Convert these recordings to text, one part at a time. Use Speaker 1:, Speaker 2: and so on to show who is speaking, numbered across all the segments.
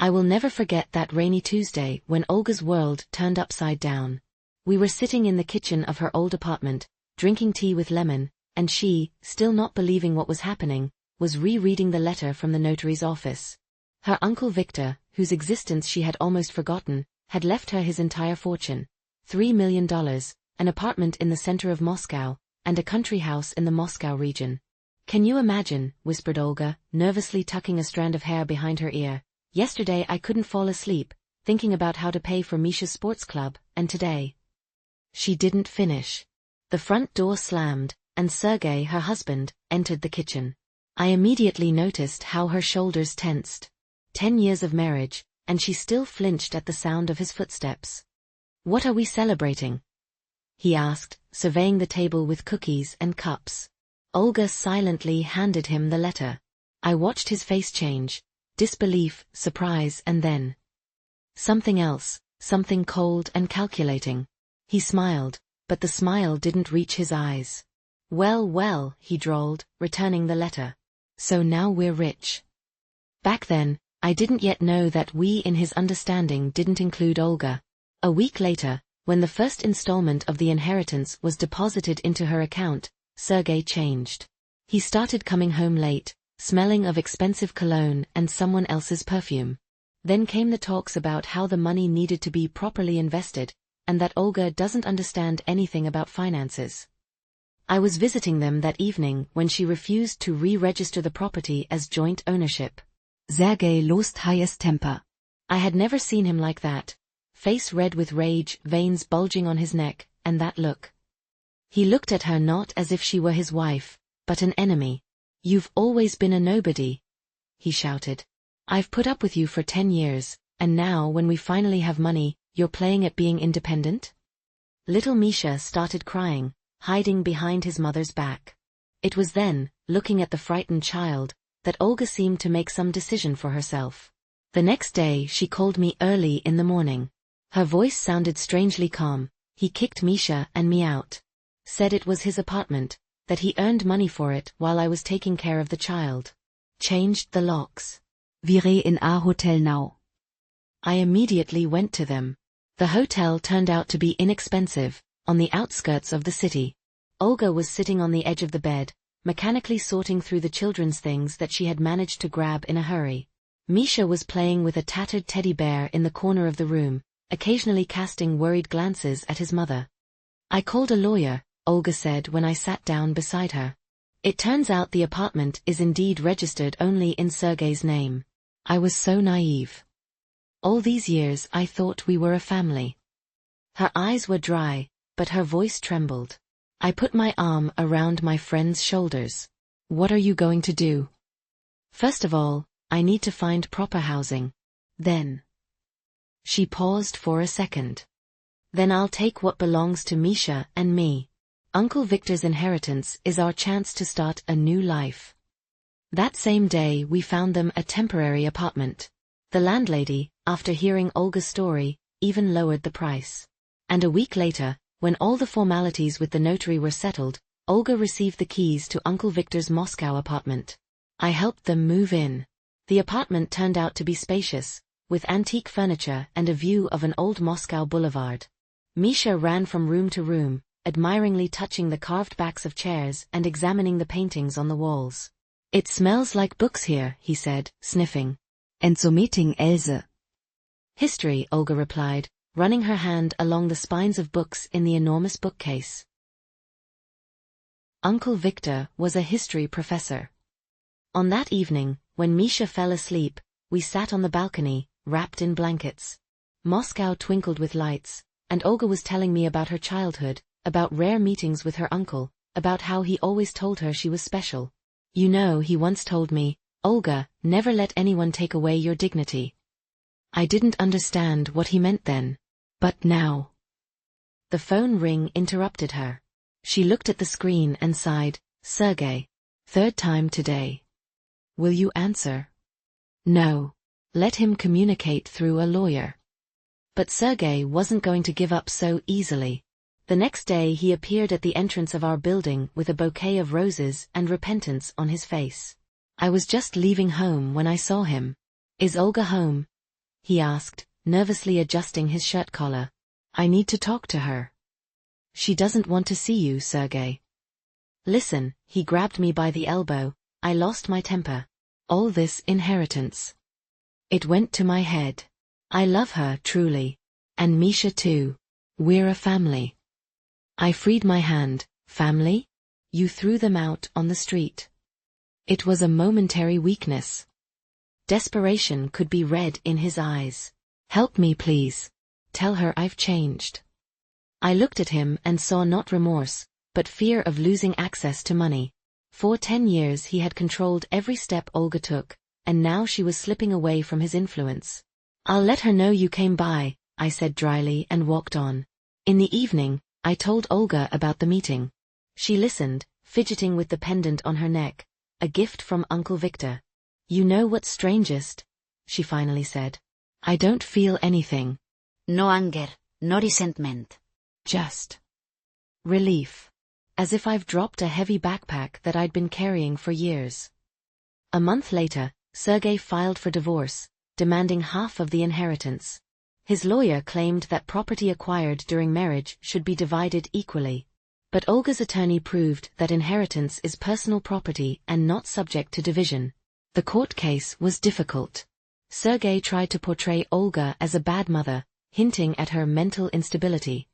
Speaker 1: I will never forget that rainy Tuesday when Olga's world turned upside down. We were sitting in the kitchen of her old apartment, drinking tea with lemon, and she, still not believing what was happening, was rereading the letter from the notary's office. Her uncle Victor, whose existence she had almost forgotten, had left her his entire fortune, $3 million, an apartment in the center of Moscow, and a country house in the Moscow region. "Can you imagine?" whispered Olga, nervously tucking a strand of hair behind her ear. "Yesterday I couldn't fall asleep, thinking about how to pay for Misha's sports club, and today—" She didn't finish. The front door slammed, and Sergei, her husband, entered the kitchen. I immediately noticed how her shoulders tensed. 10 years of marriage, and she still flinched at the sound of his footsteps. "What are we celebrating?" he asked, surveying the table with cookies and cups. Olga silently handed him the letter. I watched his face change, disbelief, surprise, and then something else, something cold and calculating. He smiled, but the smile didn't reach his eyes. "Well, well," he drawled, returning the letter. "So now we're rich." Back then, I didn't yet know that "we" in his understanding didn't include Olga. A week later, when the first installment of the inheritance was deposited into her account, Sergei changed. He started coming home late, smelling of expensive cologne and someone else's perfume. Then came the talks about how the money needed to be properly invested, and that Olga doesn't understand anything about finances. I was visiting them that evening when she refused to re-register the property as joint ownership. Sergei lost highest temper. I had never seen him like that. Face red with rage, veins bulging on his neck, and that look. He looked at her not as if she were his wife, but an enemy. "You've always been a nobody," he shouted. "I've put up with you for 10 years, and now when we finally have money, you're playing at being independent?" Little Misha started crying, hiding behind his mother's back. It was then, looking at the frightened child, that Olga seemed to make some decision for herself. The next day she called me early in the morning. Her voice sounded strangely calm. "He kicked Misha and me out. Said it was his apartment, that he earned money for it while I was taking care of the child. Changed the locks. Virez in our hotel now." I immediately went to them. The hotel turned out to be inexpensive, on the outskirts of the city. Olga was sitting on the edge of the bed, mechanically sorting through the children's things that she had managed to grab in a hurry. Misha was playing with a tattered teddy bear in the corner of the room, occasionally casting worried glances at his mother. "I called a lawyer," Olga said when I sat down beside her. "It turns out the apartment is indeed registered only in Sergei's name. I was so naive. All these years I thought we were a family." Her eyes were dry, but her voice trembled. I put my arm around my friend's shoulders. "What are you going to do?" "First of all, I need to find proper housing. Then—" She paused for a second. "Then I'll take what belongs to Misha and me. Uncle Victor's inheritance is our chance to start a new life." That same day we found them a temporary apartment. The landlady, after hearing Olga's story, even lowered the price. And a week later, when all the formalities with the notary were settled, Olga received the keys to Uncle Victor's Moscow apartment. I helped them move in. The apartment turned out to be spacious, with antique furniture and a view of an old Moscow boulevard. Misha ran from room to room, admiringly touching the carved backs of chairs and examining the paintings on the walls. "It smells like books here," he said, sniffing. "And so meeting Else." "History," Olga replied, running her hand along the spines of books in the enormous bookcase. Uncle Victor was a history professor. On that evening, when Misha fell asleep, we sat on the balcony, wrapped in blankets. Moscow twinkled with lights, and Olga was telling me about her childhood, about rare meetings with her uncle, about how he always told her she was special. "You know, he once told me, Olga, never let anyone take away your dignity." I didn't understand what he meant then. But now. The phone ring interrupted her. She looked at the screen and sighed. "Sergei. 3rd time today. Will you answer?" "No. Let him communicate through a lawyer." But Sergei wasn't going to give up so easily. The next day he appeared at the entrance of our building with a bouquet of roses and repentance on his face. I was just leaving home when I saw him. "Is Olga home?" he asked, nervously adjusting his shirt collar. I need to talk to her. She doesn't want to see you, Sergei. Listen, he grabbed me by the elbow. I lost my temper. All this inheritance. It went to my head. I love her, truly. And Misha too. We're a family. I freed my hand. Family? You threw them out on the street. It was a momentary weakness. Desperation could be read in his eyes. Help me, please. Tell her I've changed. I looked at him and saw not remorse, but fear of losing access to money. For 10 years he had controlled every step Olga took, and now she was slipping away from his influence. I'll let her know you came by, I said dryly and walked on. In the evening, I told Olga about the meeting. She listened, fidgeting with the pendant on her neck, a gift from Uncle Victor. You know what's strangest? She finally said. I don't feel anything.
Speaker 2: No anger, no resentment.
Speaker 1: Just relief. As if I've dropped a heavy backpack that I'd been carrying for years. A month later, Sergei filed for divorce, demanding half of the inheritance. His lawyer claimed that property acquired during marriage should be divided equally. But Olga's attorney proved that inheritance is personal property and not subject to division. The court case was difficult. Sergei tried to portray Olga as a bad mother, hinting at her mental instability.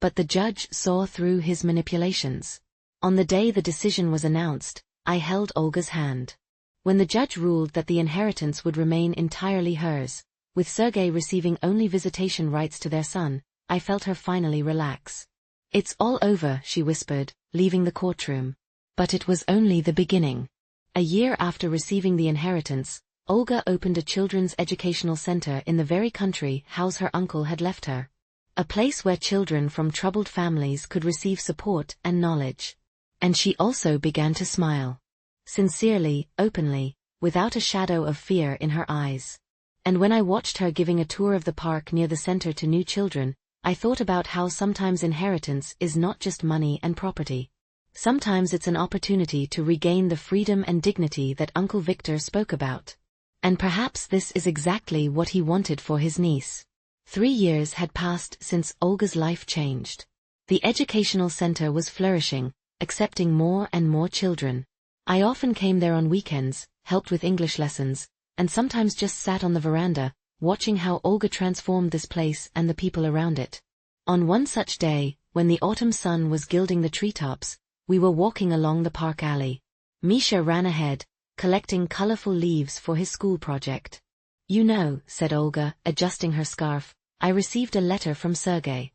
Speaker 1: But the judge saw through his manipulations. On the day the decision was announced, I held Olga's hand. When the judge ruled that the inheritance would remain entirely hers, with Sergei receiving only visitation rights to their son, I felt her finally relax. It's all over, she whispered, leaving the courtroom. But it was only the beginning. A year after receiving the inheritance, Olga opened a children's educational center in the very country house her uncle had left her. A place where children from troubled families could receive support and knowledge. And she also began to smile. Sincerely, openly, without a shadow of fear in her eyes. And when I watched her giving a tour of the park near the center to new children, I thought about how sometimes inheritance is not just money and property. Sometimes it's an opportunity to regain the freedom and dignity that Uncle Victor spoke about. And perhaps this is exactly what he wanted for his niece. 3 years had passed since Olga's life changed. The educational center was flourishing, accepting more and more children. I often came there on weekends, helped with English lessons, and sometimes just sat on the veranda, watching how Olga transformed this place and the people around it. On one such day, when the autumn sun was gilding the treetops, we were walking along the park alley. Misha ran ahead, collecting colorful leaves for his school project. You know, said Olga, adjusting her scarf, I received a letter from Sergei.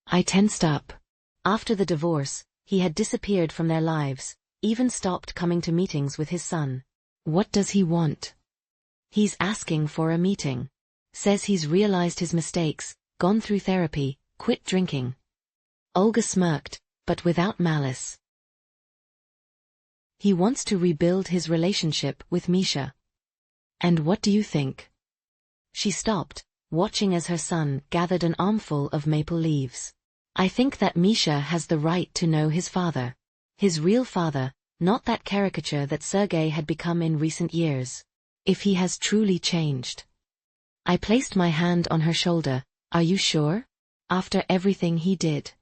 Speaker 1: I tensed up. After the divorce, he had disappeared from their lives, even stopped coming to meetings with his son. What does he want? He's asking for a meeting. Says he's realized his mistakes, gone through therapy, quit drinking. Olga smirked, but without malice. He wants to rebuild his relationship with Misha. And what do you think? She stopped, watching as her son gathered an armful of maple leaves. I think that Misha has the right to know his father. His real father, not that caricature that Sergei had become in recent years. If he has truly changed. I placed my hand on her shoulder. Are you sure? After everything he did.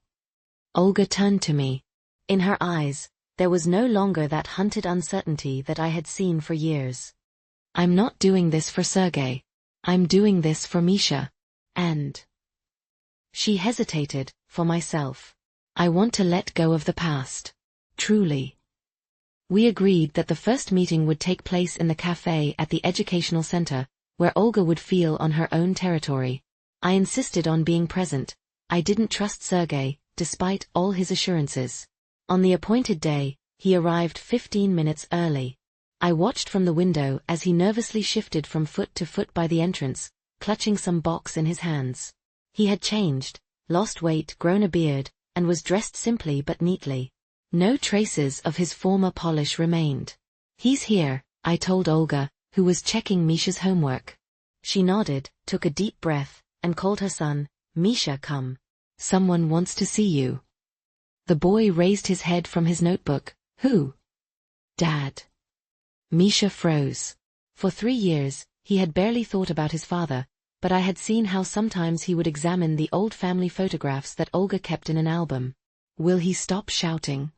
Speaker 1: Olga turned to me. In her eyes, there was no longer that hunted uncertainty that I had seen for years. I'm not doing this for Sergei. I'm doing this for Misha. And... She hesitated, for myself. I want to let go of the past. Truly. We agreed that the first meeting would take place in the cafe at the educational center, where Olga would feel on her own territory. I insisted on being present. I didn't trust Sergei, despite all his assurances. On the appointed day, he arrived 15 minutes early. I watched from the window as he nervously shifted from foot to foot by the entrance, clutching some box in his hands. He had changed, lost weight, grown a beard, and was dressed simply but neatly. No traces of his former polish remained. He's here, I told Olga, who was checking Misha's homework. She nodded, took a deep breath, and called her son. Misha, come. Someone wants to see you. The boy raised his head from his notebook. Who? Dad. Misha froze. For 3 years, He had barely thought about his father, but I had seen how sometimes he would examine the old family photographs that Olga kept in an album. Will he stop shouting?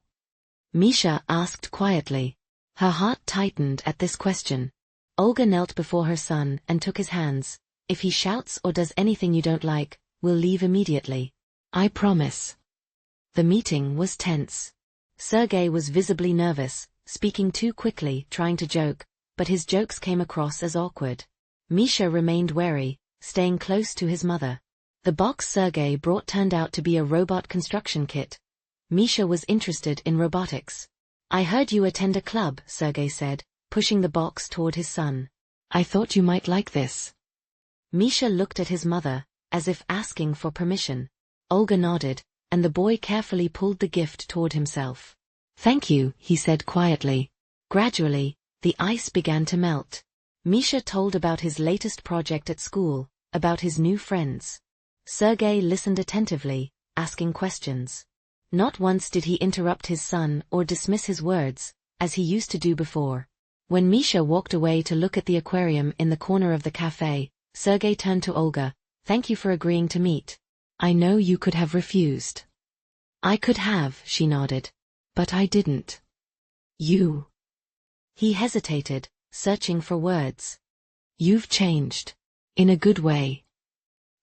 Speaker 1: Misha asked quietly. Her heart tightened at this question. Olga knelt before her son and took his hands. If he shouts or does anything you don't like, we'll leave immediately. I promise. The meeting was tense. Sergei was visibly nervous, speaking too quickly, trying to joke, but his jokes came across as awkward. Misha remained wary, staying close to his mother. The box Sergei brought turned out to be a robot construction kit. Misha was interested in robotics. I heard you attend a club, Sergei said, pushing the box toward his son. I thought you might like this. Misha looked at his mother, as if asking for permission. Olga nodded, and the boy carefully pulled the gift toward himself. Thank you, he said quietly. Gradually, the ice began to melt. Misha told about his latest project at school, about his new friends. Sergei listened attentively, asking questions. Not once did he interrupt his son or dismiss his words, as he used to do before. When Misha walked away to look at the aquarium in the corner of the cafe, Sergei turned to Olga. Thank you for agreeing to meet. I know you could have refused. I could have, she nodded. But I didn't. You. He hesitated, searching for words. You've changed. In a good way.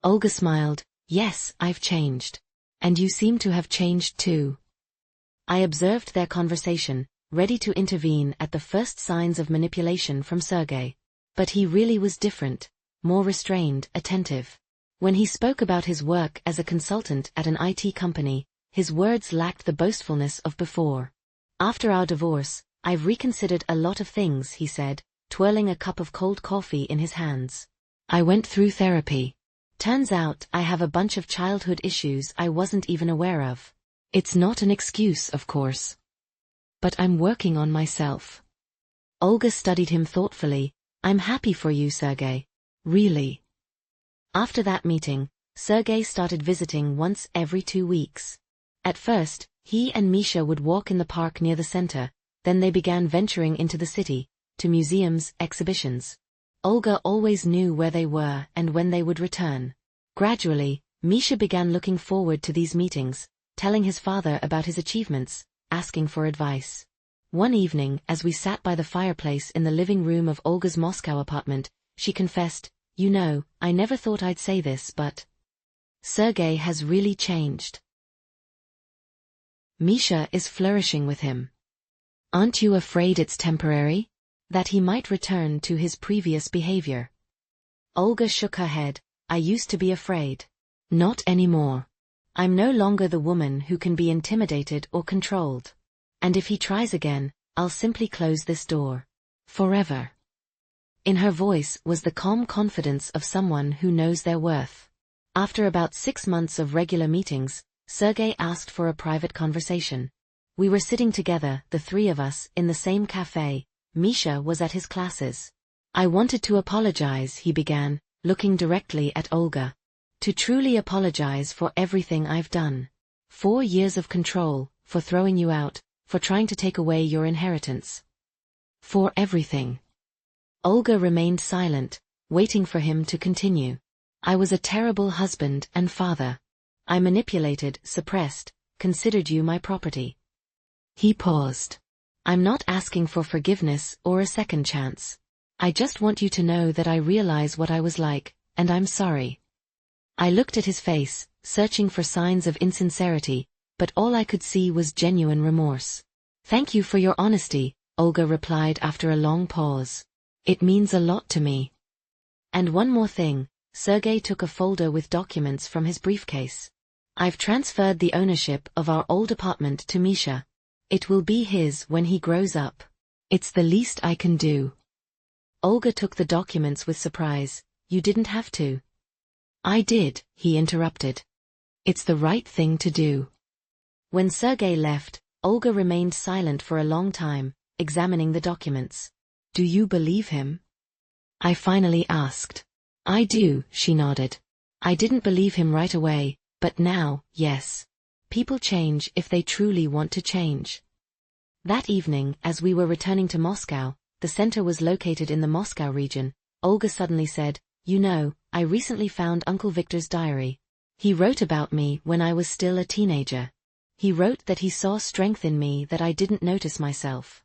Speaker 1: Olga smiled. Yes, I've changed. And you seem to have changed too. I observed their conversation, ready to intervene at the first signs of manipulation from Sergei. But he really was different, more restrained, attentive. When he spoke about his work as a consultant at an IT company, his words lacked the boastfulness of before. After our divorce, I've reconsidered a lot of things, he said, twirling a cup of cold coffee in his hands. I went through therapy. Turns out I have a bunch of childhood issues I wasn't even aware of. It's not an excuse, of course. But I'm working on myself. Olga studied him thoughtfully. I'm happy for you, Sergei. Really. After that meeting, Sergei started visiting once every 2 weeks. At first, he and Misha would walk in the park near the center, then they began venturing into the city, to museums, exhibitions. Olga always knew where they were and when they would return. Gradually, Misha began looking forward to these meetings, telling his father about his achievements, asking for advice. One evening, as we sat by the fireplace in the living room of Olga's Moscow apartment, she confessed, "You know, I never thought I'd say this, but Sergei has really changed. Misha is flourishing with him. Aren't you afraid it's temporary? That he might return to his previous behavior?" Olga shook her head. I used to be afraid. Not anymore. I'm no longer the woman who can be intimidated or controlled. And if he tries again, I'll simply close this door. Forever. In her voice was the calm confidence of someone who knows their worth. After about 6 months of regular meetings, Sergei asked for a private conversation. We were sitting together, the 3 of us, in the same cafe. Misha was at his classes. I wanted to apologize, he began, looking directly at Olga. To truly apologize for everything I've done. 4 years of control, for throwing you out, for trying to take away your inheritance. For everything. Olga remained silent, waiting for him to continue. I was a terrible husband and father. I manipulated, suppressed, considered you my property. He paused. I'm not asking for forgiveness or a second chance. I just want you to know that I realize what I was like, and I'm sorry. I looked at his face, searching for signs of insincerity, but all I could see was genuine remorse. Thank you for your honesty, Olga replied after a long pause. It means a lot to me. And one more thing, Sergei took a folder with documents from his briefcase. I've transferred the ownership of our old apartment to Misha. It will be his when he grows up. It's the least I can do. Olga took the documents with surprise. You didn't have to. I did, he interrupted. It's the right thing to do. When Sergei left, Olga remained silent for a long time, examining the documents. Do you believe him? I finally asked. I do, she nodded. I didn't believe him right away, but now, yes. People change if they truly want to change. That evening, as we were returning to Moscow, the center was located in the Moscow region, Olga suddenly said, "You know, I recently found Uncle Victor's diary. He wrote about me when I was still a teenager. He wrote that he saw strength in me that I didn't notice myself."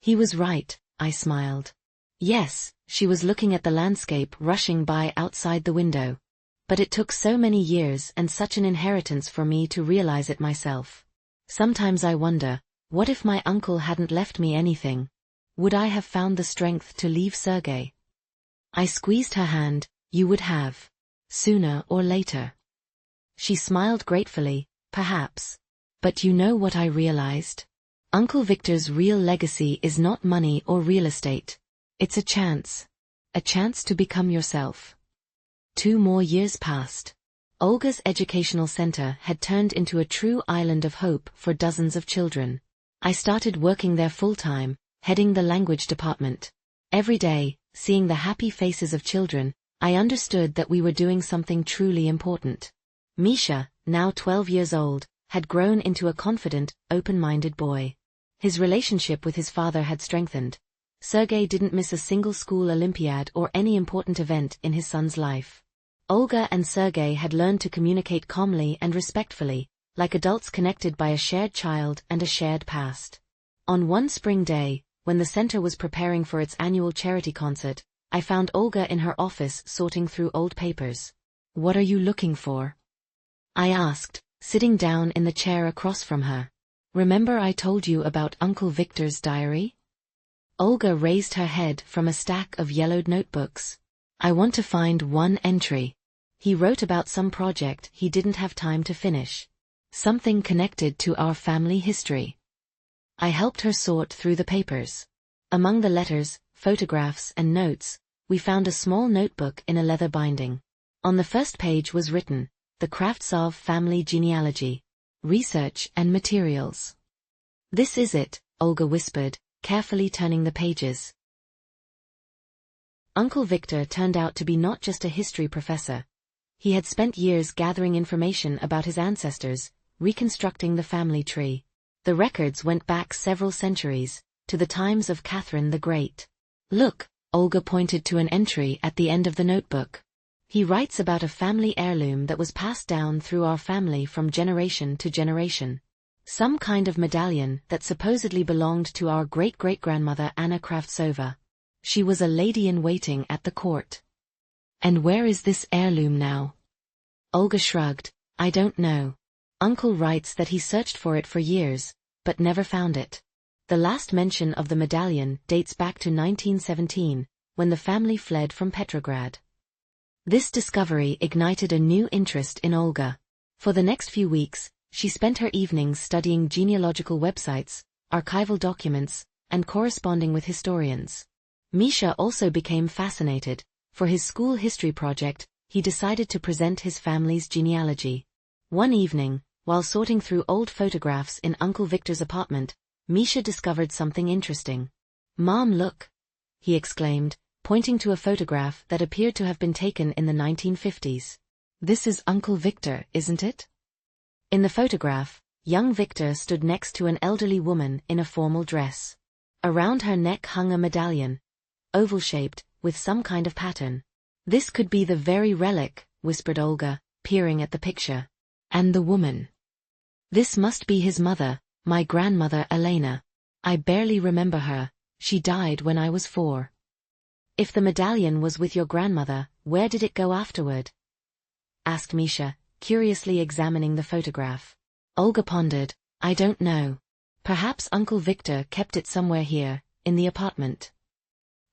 Speaker 1: He was right, I smiled. Yes, she was looking at the landscape rushing by outside the window. But it took so many years and such an inheritance for me to realize it myself. Sometimes I wonder, what if my uncle hadn't left me anything? Would I have found the strength to leave Sergei? I squeezed her hand. You would have. Sooner or later. She smiled gratefully, perhaps. But you know what I realized? Uncle Victor's real legacy is not money or real estate. It's a chance. A chance to become yourself. 2 more years passed. Olga's educational center had turned into a true island of hope for dozens of children. I started working there full-time, heading the language department. Every day, seeing the happy faces of children, I understood that we were doing something truly important. Misha, now 12 years old, had grown into a confident, open-minded boy. His relationship with his father had strengthened. Sergei didn't miss a single school Olympiad or any important event in his son's life. Olga and Sergei had learned to communicate calmly and respectfully, like adults connected by a shared child and a shared past. On one spring day, when the center was preparing for its annual charity concert, I found Olga in her office sorting through old papers. "What are you looking for?" I asked, sitting down in the chair across from her. "Remember I told you about Uncle Victor's diary?" Olga raised her head from a stack of yellowed notebooks. "I want to find one entry. He wrote about some project he didn't have time to finish. Something connected to our family history." I helped her sort through the papers. Among the letters, photographs and notes, we found a small notebook in a leather binding. On the first page was written, "The Kravtsov family genealogy. Research and materials." "This is it," Olga whispered, carefully turning the pages. Uncle Victor turned out to be not just a history professor. He had spent years gathering information about his ancestors, reconstructing the family tree. The records went back several centuries, to the times of Catherine the Great. "Look," Olga pointed to an entry at the end of the notebook. "He writes about a family heirloom that was passed down through our family from generation to generation. Some kind of medallion that supposedly belonged to our great-great-grandmother Anna Kravtsova. She was a lady-in-waiting at the court." "And where is this heirloom now?" Olga shrugged. "I don't know. Uncle writes that he searched for it for years, but never found it. The last mention of the medallion dates back to 1917, when the family fled from Petrograd." This discovery ignited a new interest in Olga. For the next few weeks, she spent her evenings studying genealogical websites, archival documents, and corresponding with historians. Misha also became fascinated. For his school history project, he decided to present his family's genealogy. One evening, while sorting through old photographs in Uncle Victor's apartment, Misha discovered something interesting. "Mom, look!" he exclaimed, pointing to a photograph that appeared to have been taken in the 1950s. "This is Uncle Victor, isn't it?" In the photograph, young Victor stood next to an elderly woman in a formal dress. Around her neck hung a medallion, oval-shaped, with some kind of pattern. "This could be the very relic," whispered Olga, peering at the picture. "And the woman. This must be his mother, my grandmother Elena. I barely remember her. She died when I was 4. "If the medallion was with your grandmother, where did it go afterward?" asked Misha, curiously examining the photograph. Olga pondered. "I don't know. Perhaps Uncle Victor kept it somewhere here, in the apartment."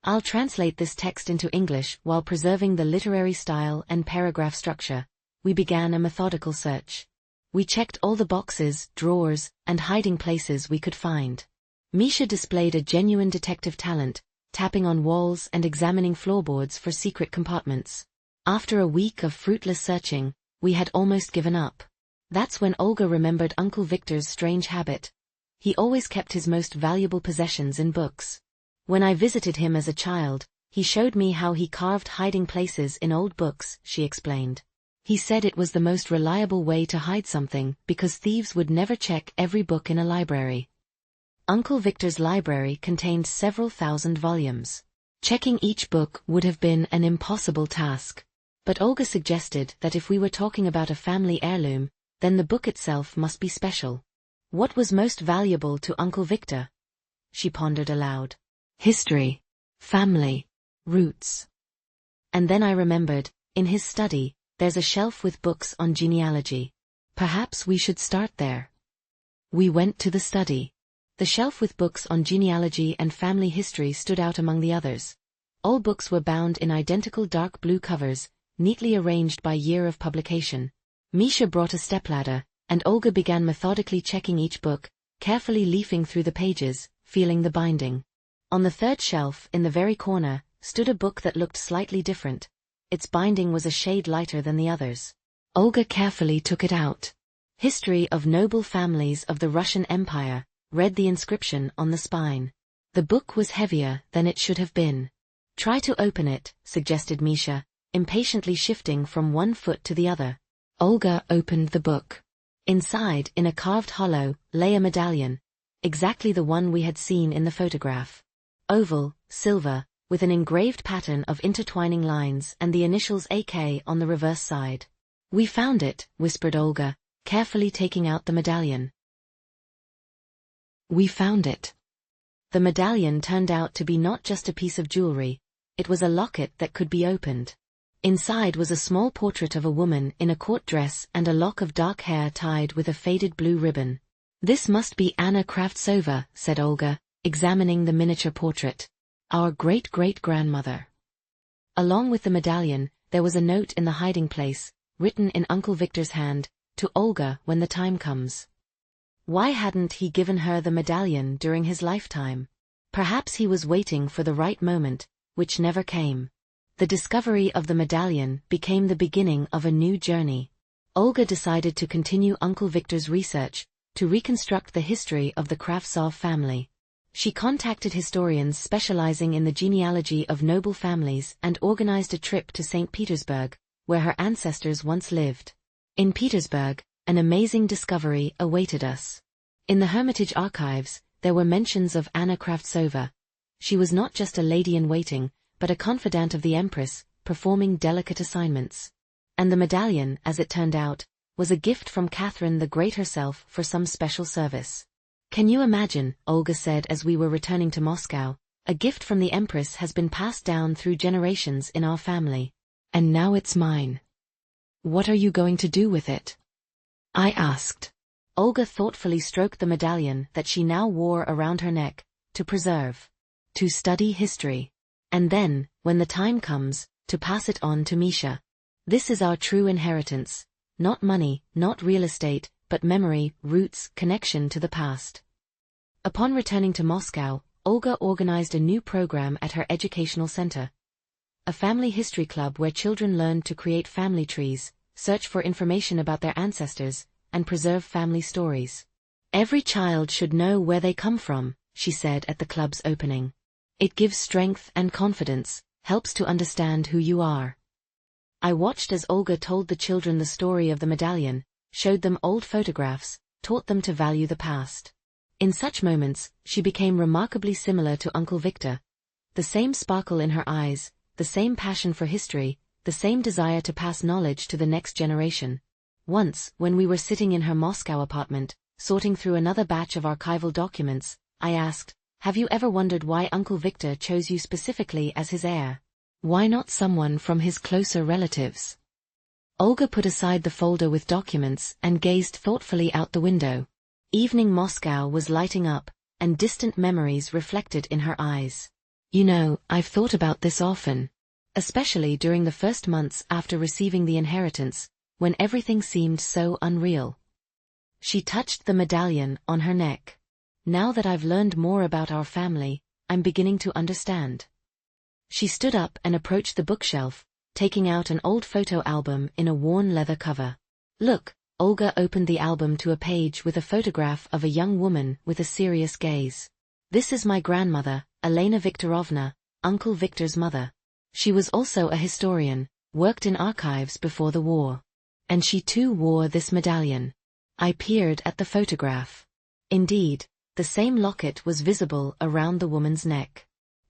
Speaker 1: I'll translate this text into English while preserving the literary style and paragraph structure. We began a methodical search. We checked all the boxes, drawers, and hiding places we could find. Misha displayed a genuine detective talent, tapping on walls and examining floorboards for secret compartments. After a week of fruitless searching, we had almost given up. That's when Olga remembered Uncle Victor's strange habit. He always kept his most valuable possessions in books. "When I visited him as a child, he showed me how he carved hiding places in old books," she explained. "He said it was the most reliable way to hide something because thieves would never check every book in a library." Uncle Victor's library contained several thousand volumes. Checking each book would have been an impossible task. But Olga suggested that if we were talking about a family heirloom, then the book itself must be special. What was most valuable to Uncle Victor? She pondered aloud. History. Family. Roots. And then I remembered, in his study, there's a shelf with books on genealogy. Perhaps we should start there. We went to the study. The shelf with books on genealogy and family history stood out among the others. All books were bound in identical dark blue covers, neatly arranged by year of publication. Misha brought a stepladder, and Olga began methodically checking each book, carefully leafing through the pages, feeling the binding. On the third shelf, in the very corner, stood a book that looked slightly different. Its binding was a shade lighter than the others. Olga carefully took it out. History of Noble Families of the Russian Empire, read the inscription on the spine. The book was heavier than it should have been. Try to open it, suggested Misha, impatiently shifting from one foot to the other. Olga opened the book. Inside, in a carved hollow, lay a medallion, exactly the one we had seen in the photograph. Oval, silver, with an engraved pattern of intertwining lines and the initials AK on the reverse side. We found it, whispered Olga, carefully taking out the medallion. We found it. The medallion turned out to be not just a piece of jewelry, it was a locket that could be opened. Inside was a small portrait of a woman in a court dress and a lock of dark hair tied with a faded blue ribbon. This must be Anna Kravtsova, said Olga, examining the miniature portrait. Our great-great-grandmother. Along with the medallion, there was a note in the hiding place, written in Uncle Victor's hand, to Olga when the time comes. Why hadn't he given her the medallion during his lifetime? Perhaps he was waiting for the right moment, which never came. The discovery of the medallion became the beginning of a new journey. Olga decided to continue Uncle Victor's research, to reconstruct the history of the Kravtsov family. She contacted historians specializing in the genealogy of noble families and organized a trip to St. Petersburg, where her ancestors once lived. In Petersburg, an amazing discovery awaited us. In the Hermitage archives, there were mentions of Anna Kravtsova. She was not just a lady-in-waiting, but a confidant of the Empress, performing delicate assignments. And the medallion, as it turned out, was a gift from Catherine the Great herself for some special service. Can you imagine, Olga said as we were returning to Moscow, a gift from the Empress has been passed down through generations in our family. And now it's mine. What are you going to do with it? I asked. Olga thoughtfully stroked the medallion that she now wore around her neck, to preserve. To study history. And then, when the time comes, to pass it on to Misha. This is our true inheritance. Not money, not real estate, but memory, roots, connection to the past. Upon returning to Moscow, Olga organized a new program at her educational center. A family history club where children learned to create family trees, search for information about their ancestors, and preserve family stories. Every child should know where they come from, she said at the club's opening. It gives strength and confidence, helps to understand who you are. I watched as Olga told the children the story of the medallion, showed them old photographs, taught them to value the past. In such moments, she became remarkably similar to Uncle Victor. The same sparkle in her eyes, the same passion for history, the same desire to pass knowledge to the next generation. Once, when we were sitting in her Moscow apartment, sorting through another batch of archival documents, I asked, "Have you ever wondered why Uncle Victor chose you specifically as his heir? Why not someone from his closer relatives?" Olga put aside the folder with documents and gazed thoughtfully out the window. Evening Moscow was lighting up, and distant memories reflected in her eyes. You know, I've thought about this often. Especially during the first months after receiving the inheritance, when everything seemed so unreal. She touched the medallion on her neck. Now that I've learned more about our family, I'm beginning to understand. She stood up and approached the bookshelf, taking out an old photo album in a worn leather cover. Look, Olga opened the album to a page with a photograph of a young woman with a serious gaze. This is my grandmother, Elena Viktorovna, Uncle Victor's mother. She was also a historian, worked in archives before the war. And she too wore this medallion. I peered at the photograph. Indeed, the same locket was visible around the woman's neck.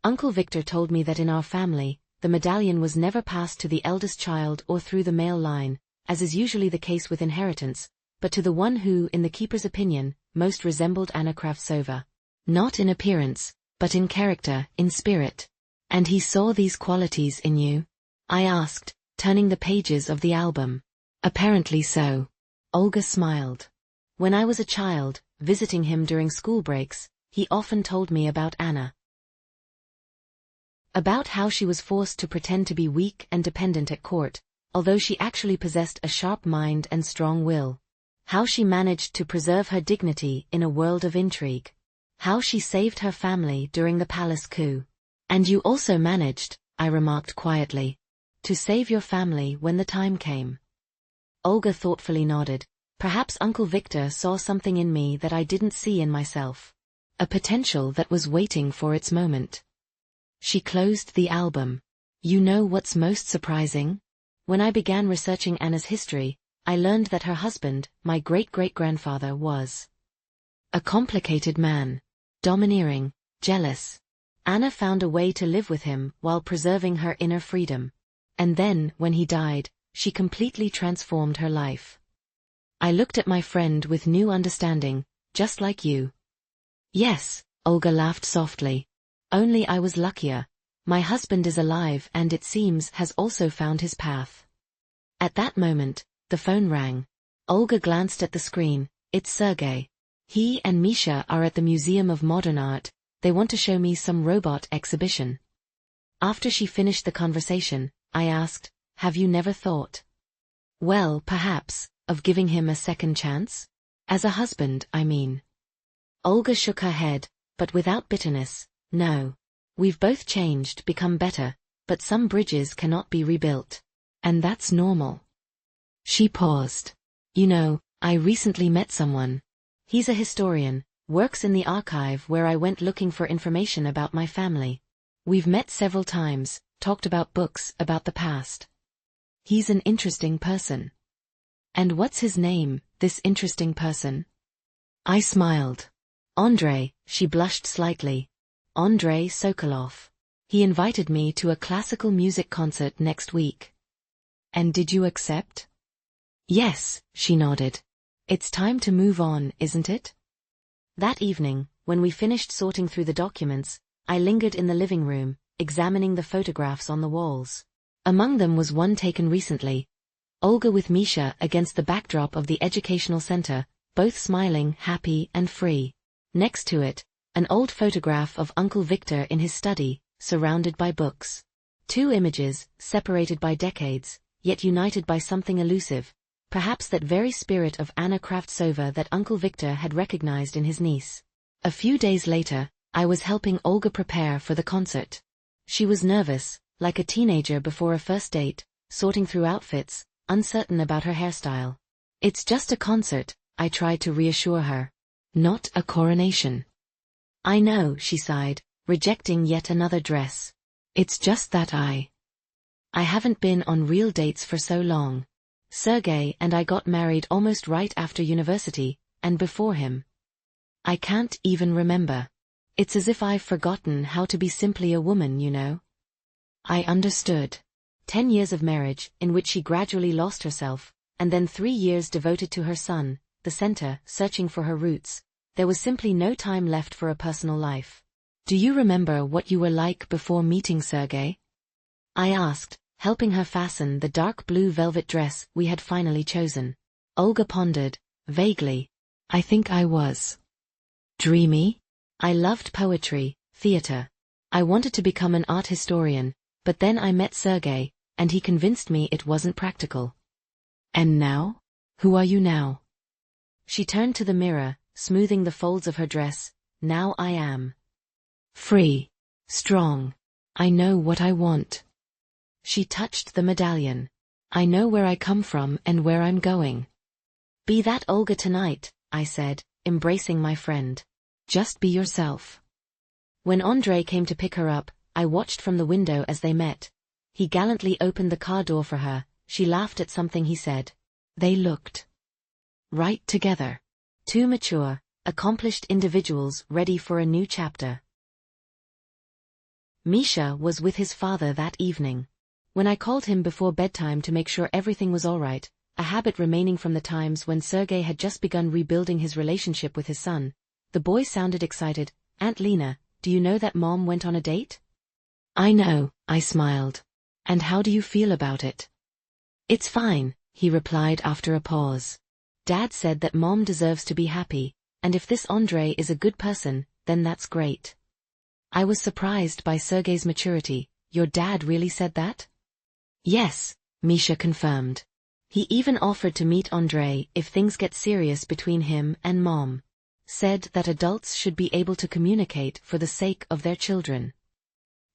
Speaker 1: Uncle Victor told me that in our family, the medallion was never passed to the eldest child or through the male line, as is usually the case with inheritance, but to the one who, in the keeper's opinion, most resembled Anna Kravtsova. Not in appearance, but in character, in spirit. And he saw these qualities in you? I asked, turning the pages of the album. Apparently so. Olga smiled. When I was a child, visiting him during school breaks, he often told me about Anna. About how she was forced to pretend to be weak and dependent at court, although she actually possessed a sharp mind and strong will. How she managed to preserve her dignity in a world of intrigue. How she saved her family during the palace coup. And you also managed, I remarked quietly, to save your family when the time came. Olga thoughtfully nodded. Perhaps Uncle Victor saw something in me that I didn't see in myself. A potential that was waiting for its moment. She closed the album. You know what's most surprising? When I began researching Anna's history, I learned that her husband, my great-great-grandfather, was a complicated man. Domineering, jealous. Anna found a way to live with him while preserving her inner freedom. And then, when he died, she completely transformed her life. I looked at my friend with new understanding, just like you. Yes, Olga laughed softly. Only I was luckier. My husband is alive and it seems has also found his path. At that moment, the phone rang. Olga glanced at the screen. It's Sergei. He and Misha are at the Museum of Modern Art. They want to show me some robot exhibition. After she finished the conversation, I asked, have you never thought? Well, perhaps, of giving him a second chance? As a husband, I mean. Olga shook her head, but without bitterness. No. We've both changed, become better, but some bridges cannot be rebuilt. And that's normal. She paused. You know, I recently met someone. He's a historian, works in the archive where I went looking for information about my family. We've met several times, talked about books, about the past. He's an interesting person. And what's his name, this interesting person? I smiled. Andrei, she blushed slightly. Andrei Sokolov. He invited me to a classical music concert next week. And did you accept? Yes, she nodded. It's time to move on, isn't it? That evening, when we finished sorting through the documents, I lingered in the living room, examining the photographs on the walls. Among them was one taken recently. Olga with Misha against the backdrop of the educational center, both smiling, happy and free. Next to it, an old photograph of Uncle Victor in his study, surrounded by books. Two images, separated by decades, yet united by something elusive. Perhaps that very spirit of Anna Kravtsova that Uncle Victor had recognized in his niece. A few days later, I was helping Olga prepare for the concert. She was nervous, like a teenager before a first date, sorting through outfits, uncertain about her hairstyle. It's just a concert, I tried to reassure her. Not a coronation. I know, she sighed, rejecting yet another dress. It's just that I haven't been on real dates for so long. Sergei and I got married almost right after university, and before him. I can't even remember. It's as if I've forgotten how to be simply a woman, you know. I understood. 10 years of marriage, in which she gradually lost herself, and then 3 years devoted to her son, the center, searching for her roots. There was simply no time left for a personal life. Do you remember what you were like before meeting Sergei? I asked, helping her fasten the dark blue velvet dress we had finally chosen. Olga pondered, vaguely. I think I was dreamy. I loved poetry, theater. I wanted to become an art historian, but then I met Sergei, and he convinced me it wasn't practical. And now? Who are you now? She turned to the mirror, smoothing the folds of her dress. Now I am free, strong. I know what I want. She touched the medallion. I know where I come from and where I'm going. Be that Olga tonight, I said, embracing my friend. Just be yourself. When Andrei came to pick her up, I watched from the window as they met. He gallantly opened the car door for her. She laughed at something he said. They looked right together. Two mature, accomplished individuals ready for a new chapter. Misha was with his father that evening. When I called him before bedtime to make sure everything was all right, a habit remaining from the times when Sergei had just begun rebuilding his relationship with his son, the boy sounded excited. "Aunt Lena, do you know that Mom went on a date?" "I know," I smiled. "And how do you feel about it?" "It's fine," he replied after a pause. "Dad said that Mom deserves to be happy, and if this Andrei is a good person, then that's great." I was surprised by Sergei's maturity. "Your dad really said that?" "Yes," Misha confirmed. "He even offered to meet Andrei if things get serious between him and Mom. Said that adults should be able to communicate for the sake of their children."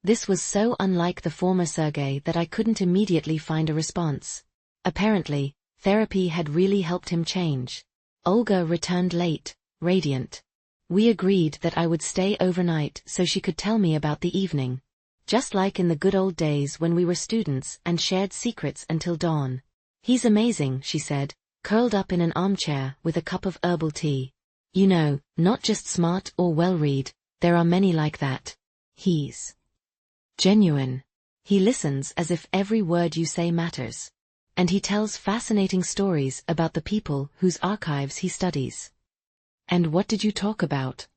Speaker 1: This was so unlike the former Sergei that I couldn't immediately find a response. Apparently, therapy had really helped him change. Olga returned late, radiant. We agreed that I would stay overnight so she could tell me about the evening. Just like in the good old days when we were students and shared secrets until dawn. "He's amazing," she said, curled up in an armchair with a cup of herbal tea. "You know, not just smart or well-read, there are many like that. He's genuine. He listens as if every word you say matters. And he tells fascinating stories about the people whose archives he studies." "And what did you talk about?"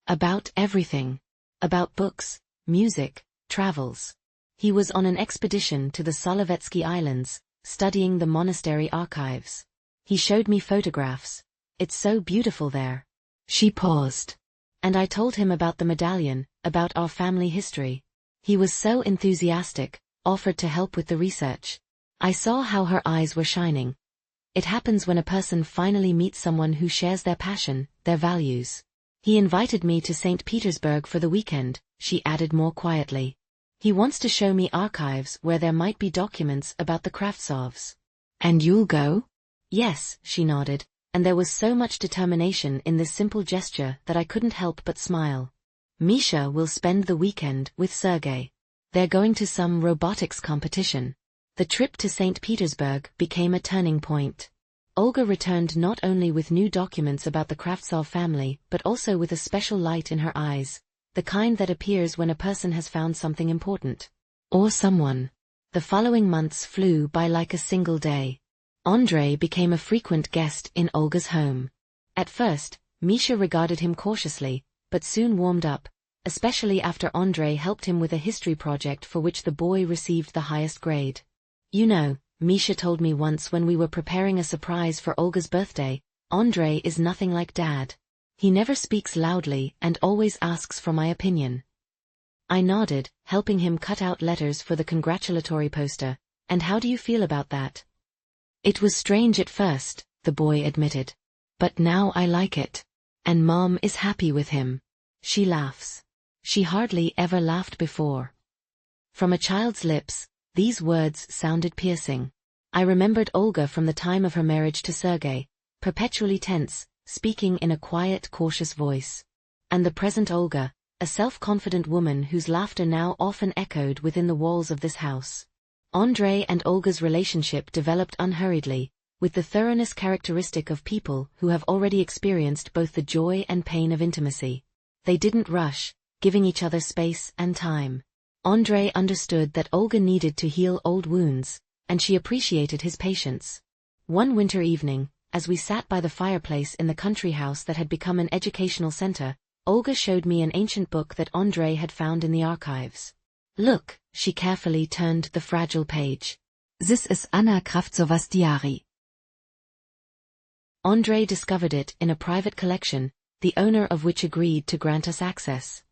Speaker 1: "About everything. About books, music, travels. He was on an expedition to the Solovetsky Islands, studying the monastery archives. He showed me photographs. It's so beautiful there." She paused. "And I told him about the medallion, about our family history. He was so enthusiastic, offered to help with the research. I saw how her eyes were shining. It happens when a person finally meets someone who shares their passion, their values. He invited me to St. Petersburg for the weekend," she added more quietly. "He wants to show me archives where there might be documents about the Kravtsovs." "And you'll go?" "Yes," she nodded, and there was so much determination in this simple gesture that I couldn't help but smile. Misha will spend the weekend with Sergei. They're going to some robotics competition. The trip to St. Petersburg became a turning point. Olga returned not only with new documents about the Kravtsov family but also with a special light in her eyes, the kind that appears when a person has found something important. Or someone. The following months flew by like a single day. Andrei became a frequent guest in Olga's home. At first, Misha regarded him cautiously, but soon warmed up, especially after Andrei helped him with a history project for which the boy received the highest grade. "You know," Misha told me once when we were preparing a surprise for Olga's birthday, "Andrei is nothing like Dad. He never speaks loudly and always asks for my opinion." I nodded, helping him cut out letters for the congratulatory poster. "And how do you feel about that?" "It was strange at first," the boy admitted. "But now I like it. And Mom is happy with him." She laughs. She hardly ever laughed before. From a child's lips, these words sounded piercing. I remembered Olga from the time of her marriage to Sergei, perpetually tense, speaking in a quiet, cautious voice. And the present Olga, a self-confident woman whose laughter now often echoed within the walls of this house. Andrei and Olga's relationship developed unhurriedly, with the thoroughness characteristic of people who have already experienced both the joy and pain of intimacy. They didn't rush, giving each other space and time. Andrei understood that Olga needed to heal old wounds, and she appreciated his patience. One winter evening, as we sat by the fireplace in the country house that had become an educational center, Olga showed me an ancient book that Andrei had found in the archives. "Look," she carefully turned the fragile page. "This is Anna Kravtsova's diary." Andrei discovered it in a private collection, the owner of which agreed to grant us access.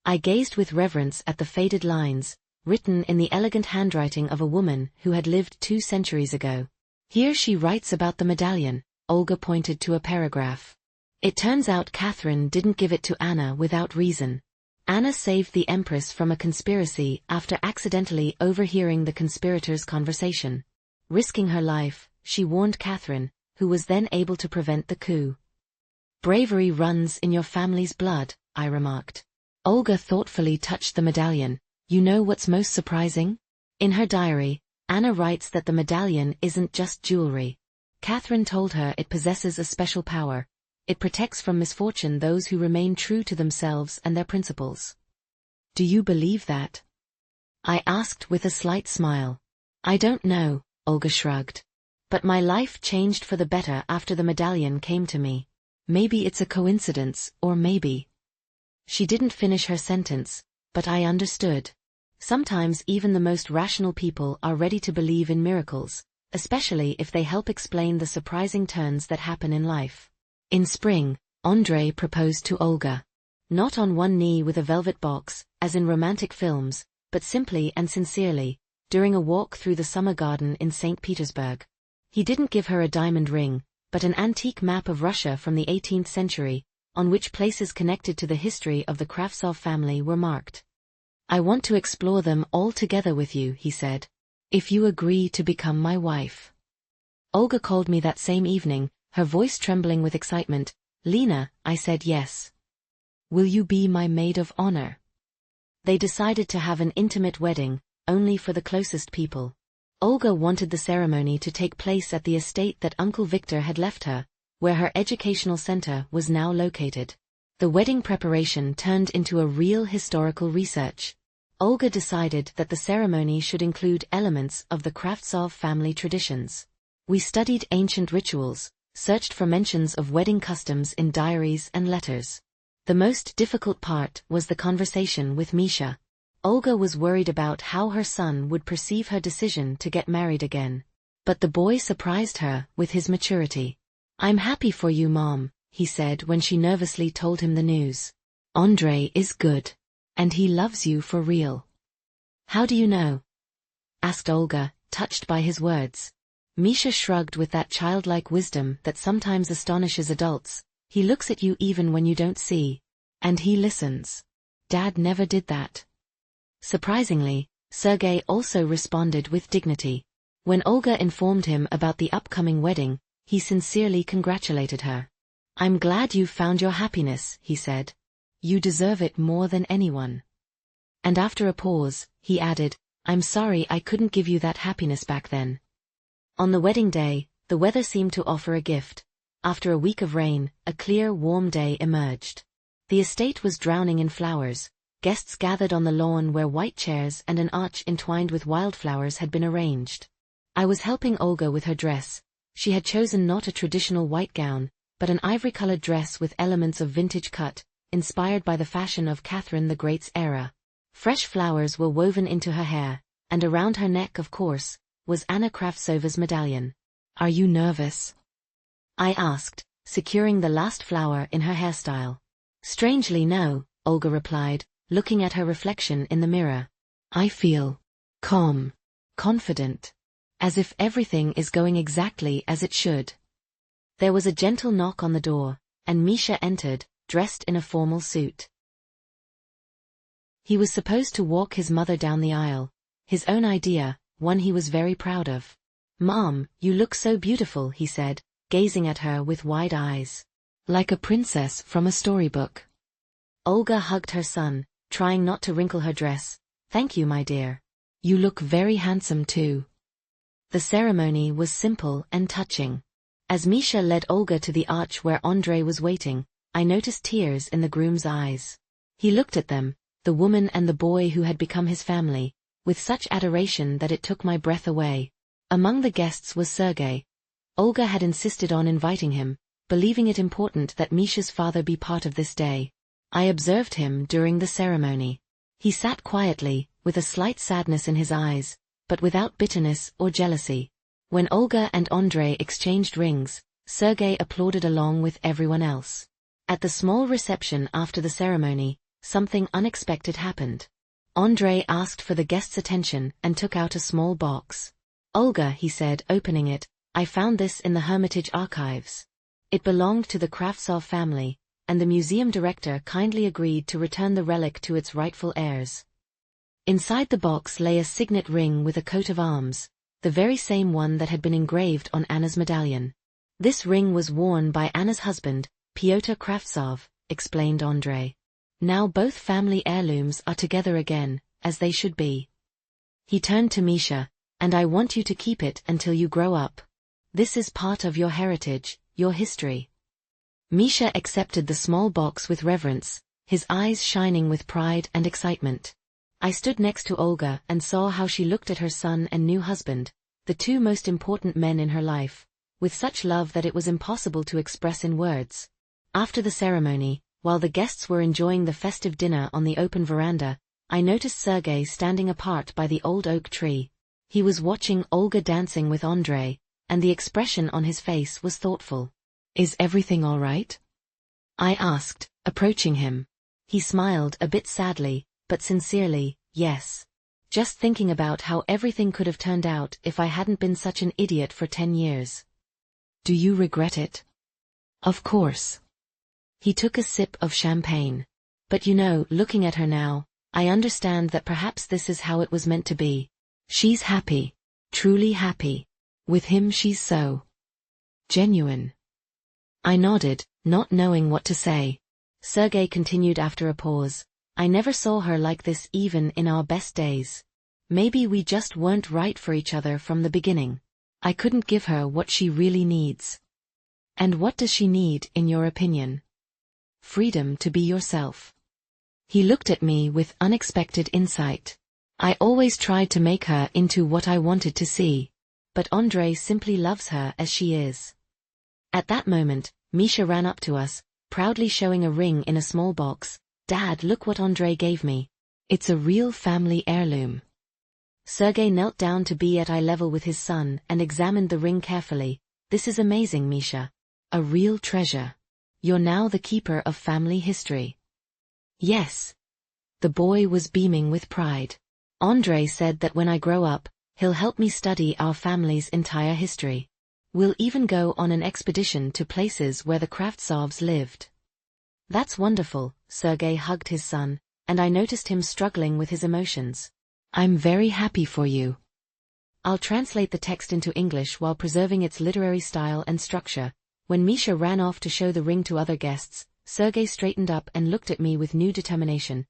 Speaker 1: I gazed with reverence at the faded lines, written in the elegant handwriting of a woman who had lived 2 centuries ago. "Here she writes about the medallion," Olga pointed to a paragraph. "It turns out Catherine didn't give it to Anna without reason. Anna saved the Empress from a conspiracy after accidentally overhearing the conspirators' conversation. Risking her life, she warned Catherine, who was then able to prevent the coup." "Bravery runs in your family's blood," I remarked. Olga thoughtfully touched the medallion. "You know what's most surprising? In her diary, Anna writes that the medallion isn't just jewelry. Catherine told her it possesses a special power. It protects from misfortune those who remain true to themselves and their principles." Do you believe that? I asked with a slight smile. I don't know, Olga shrugged. But my life changed for the better after the medallion came to me. Maybe it's a coincidence, or maybe. She didn't finish her sentence, but I understood. Sometimes even the most rational people are ready to believe in miracles, especially if they help explain the surprising turns that happen in life. In spring, Andrei proposed to Olga. Not on one knee with a velvet box, as in romantic films, but simply and sincerely, during a walk through the summer garden in St. Petersburg. He didn't give her a diamond ring, but an antique map of Russia from the 18th century, on which places connected to the history of the Kravtsov family were marked. I want to explore them all together with you, he said. If you agree to become my wife. Olga called me that same evening, her voice trembling with excitement. Lena, I said yes. Will you be my maid of honor? They decided to have an intimate wedding, only for the closest people. Olga wanted the ceremony to take place at the estate that Uncle Victor had left her, where her educational center was now located. The wedding preparation turned into a real historical research. Olga decided that the ceremony should include elements of the Kravtsov family traditions. We studied ancient rituals, searched for mentions of wedding customs in diaries and letters. The most difficult part was the conversation with Misha. Olga was worried about how her son would perceive her decision to get married again. But the boy surprised her with his maturity. I'm happy for you, Mom, he said when she nervously told him the news. Andrei is good. And he loves you for real. How do you know? Asked Olga, touched by his words. Misha shrugged with that childlike wisdom that sometimes astonishes adults. He looks at you even when you don't see. And he listens. Dad never did that. Surprisingly, Sergei also responded with dignity. When Olga informed him about the upcoming wedding, he sincerely congratulated her. I'm glad you found your happiness, he said. You deserve it more than anyone. And after a pause, he added, I'm sorry I couldn't give you that happiness back then. On the wedding day, the weather seemed to offer a gift. After a week of rain, a clear, warm day emerged. The estate was drowning in flowers. Guests gathered on the lawn where white chairs and an arch entwined with wildflowers had been arranged. I was helping Olga with her dress. She had chosen not a traditional white gown, but an ivory-colored dress with elements of vintage cut, inspired by the fashion of Catherine the Great's era. Fresh flowers were woven into her hair, and around her neck, of course, was Anna Kravtsova's medallion. Are you nervous? I asked, securing the last flower in her hairstyle. Strangely no, Olga replied, looking at her reflection in the mirror. I feel calm, confident, as if everything is going exactly as it should. There was a gentle knock on the door, and Misha entered, dressed in a formal suit. He was supposed to walk his mother down the aisle, his own idea, one he was very proud of. Mom, you look so beautiful, he said, gazing at her with wide eyes. Like a princess from a storybook. Olga hugged her son, trying not to wrinkle her dress. Thank you, my dear. You look very handsome too. The ceremony was simple and touching. As Misha led Olga to the arch where Andrei was waiting, I noticed tears in the groom's eyes. He looked at them, the woman and the boy who had become his family, with such adoration that it took my breath away. Among the guests was Sergei. Olga had insisted on inviting him, believing it important that Misha's father be part of this day. I observed him during the ceremony. He sat quietly, with a slight sadness in his eyes, but without bitterness or jealousy. When Olga and Andrei exchanged rings, Sergei applauded along with everyone else. At the small reception after the ceremony, something unexpected happened. Andrei asked for the guests' attention and took out a small box. Olga, he said, opening it, I found this in the Hermitage archives. It belonged to the Kravtsov family, and the museum director kindly agreed to return the relic to its rightful heirs. Inside the box lay a signet ring with a coat of arms, the very same one that had been engraved on Anna's medallion. This ring was worn by Anna's husband, Pyotr Kravtsov, explained Andrei. Now both family heirlooms are together again, as they should be. He turned to Misha, and I want you to keep it until you grow up. This is part of your heritage, your history. Misha accepted the small box with reverence, his eyes shining with pride and excitement. I stood next to Olga and saw how she looked at her son and new husband, the two most important men in her life, with such love that it was impossible to express in words. After the ceremony, while the guests were enjoying the festive dinner on the open veranda, I noticed Sergei standing apart by the old oak tree. He was watching Olga dancing with Andrei, and the expression on his face was thoughtful. "Is everything all right?" I asked, approaching him. He smiled a bit sadly, but sincerely, "Yes. Just thinking about how everything could have turned out if I hadn't been such an idiot for 10 years. Do you regret it?" "Of course." He took a sip of champagne. "But looking at her now, I understand that perhaps this is how it was meant to be. She's happy. Truly happy. With him she's so genuine." I nodded, not knowing what to say. Sergei continued after a pause. "I never saw her like this even in our best days. Maybe we just weren't right for each other from the beginning. I couldn't give her what she really needs." "And what does she need, in your opinion?" "Freedom to be yourself." He looked at me with unexpected insight. "I always tried to make her into what I wanted to see. But Andrei simply loves her as she is." At that moment, Misha ran up to us, proudly showing a ring in a small box. "Dad, look what Andrei gave me. It's a real family heirloom." Sergei knelt down to be at eye level with his son and examined the ring carefully. "This is amazing, Misha. A real treasure. You're now the keeper of family history." "Yes." The boy was beaming with pride. "Andrei said that when I grow up, he'll help me study our family's entire history. We'll even go on an expedition to places where the Kravtsovs lived." "That's wonderful." Sergei hugged his son, and I noticed him struggling with his emotions. "I'm very happy for you." I'll translate the text into English while preserving its literary style and structure. When Misha ran off to show the ring to other guests, Sergei straightened up and looked at me with new determination.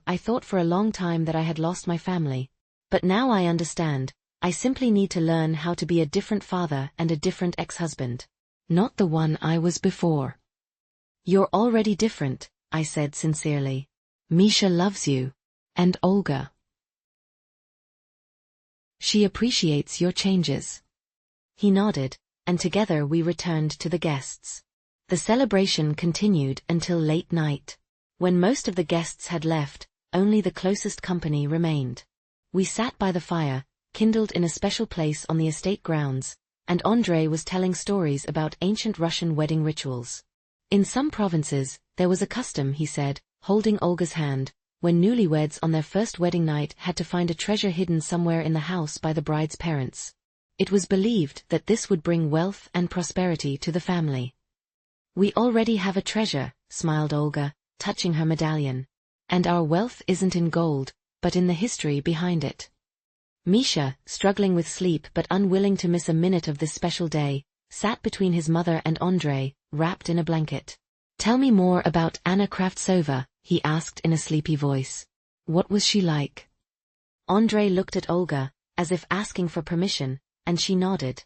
Speaker 1: I thought for a long time that I had lost my family. But now I understand. I simply need to learn how to be a different father and a different ex-husband. Not the one I was before." "You're already different," I said sincerely. "Misha loves you. And Olga. She appreciates your changes." He nodded, and together we returned to the guests. The celebration continued until late night. When most of the guests had left, only the closest company remained. We sat by the fire, kindled in a special place on the estate grounds, and Andrei was telling stories about ancient Russian wedding rituals. In some provinces, there was a custom, he said, holding Olga's hand, when newlyweds on their first wedding night had to find a treasure hidden somewhere in the house by the bride's parents. It was believed that this would bring wealth and prosperity to the family. "We already have a treasure," smiled Olga, touching her medallion. "And our wealth isn't in gold, but in the history behind it." Misha, struggling with sleep but unwilling to miss a minute of this special day, sat between his mother and Andrei, wrapped in a blanket. "Tell me more about Anna Kravtsova," he asked in a sleepy voice. "What was she like?" Andrei looked at Olga, as if asking for permission, and she nodded.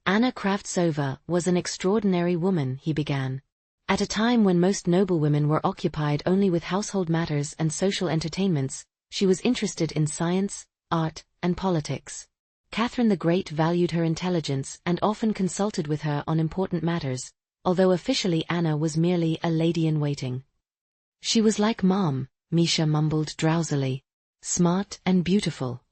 Speaker 1: "Anna Kravtsova was an extraordinary woman," he began. "At a time when most noblewomen were occupied only with household matters and social entertainments, she was interested in science, art, and politics. Catherine the Great valued her intelligence and often consulted with her on important matters, although officially Anna was merely a lady-in-waiting." "She was like Mom," Misha mumbled drowsily. "Smart and beautiful."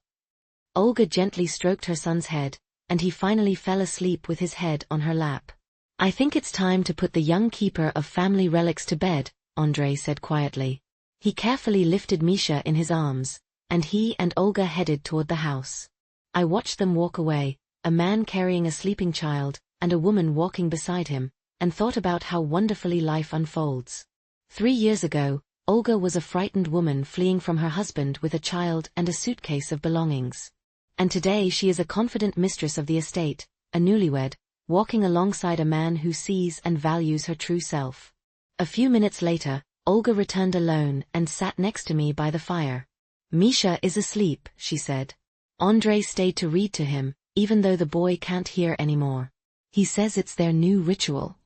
Speaker 1: Olga gently stroked her son's head, and he finally fell asleep with his head on her lap. "I think it's time to put the young keeper of family relics to bed," Andrei said quietly. He carefully lifted Misha in his arms, and he and Olga headed toward the house. I watched them walk away, a man carrying a sleeping child, and a woman walking beside him, and thought about how wonderfully life unfolds. 3 years ago, Olga was a frightened woman fleeing from her husband with a child and a suitcase of belongings. And today she is a confident mistress of the estate, a newlywed, walking alongside a man who sees and values her true self. A few minutes later, Olga returned alone and sat next to me by the fire. "Misha is asleep," she said. "Andrei stayed to read to him, even though the boy can't hear anymore. He says it's their new ritual."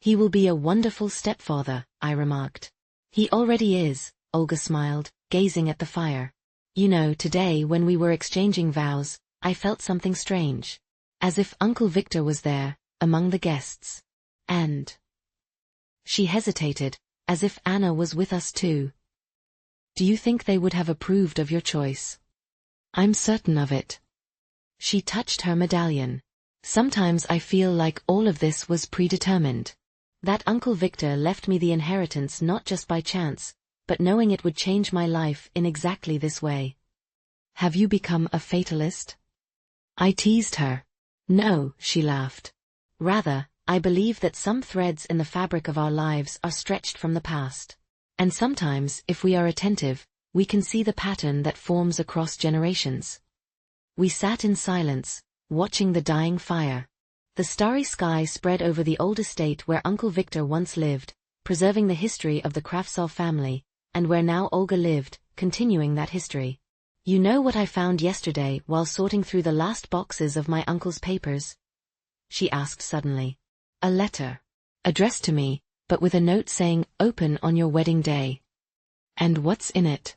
Speaker 1: "He will be a wonderful stepfather," I remarked. He already is, Olga smiled, gazing at the fire. You know, today when we were exchanging vows, I felt something strange. As if Uncle Victor was there, among the guests. And she hesitated, as if Anna was with us too. Do you think they would have approved of your choice? I'm certain of it. She touched her medallion. Sometimes I feel like all of this was predetermined. That Uncle Victor left me the inheritance not just by chance, but knowing it would change my life in exactly this way. Have you become a fatalist? I teased her. No, she laughed. Rather, I believe that some threads in the fabric of our lives are stretched from the past. And sometimes, if we are attentive, we can see the pattern that forms across generations. We sat in silence, watching the dying fire. The starry sky spread over the old estate where Uncle Victor once lived, preserving the history of the Kravtsov family, and where now Olga lived, continuing that history. You know what I found yesterday while sorting through the last boxes of my uncle's papers? She asked suddenly. A letter. Addressed to me, but with a note saying, "Open on your wedding day." And what's in it?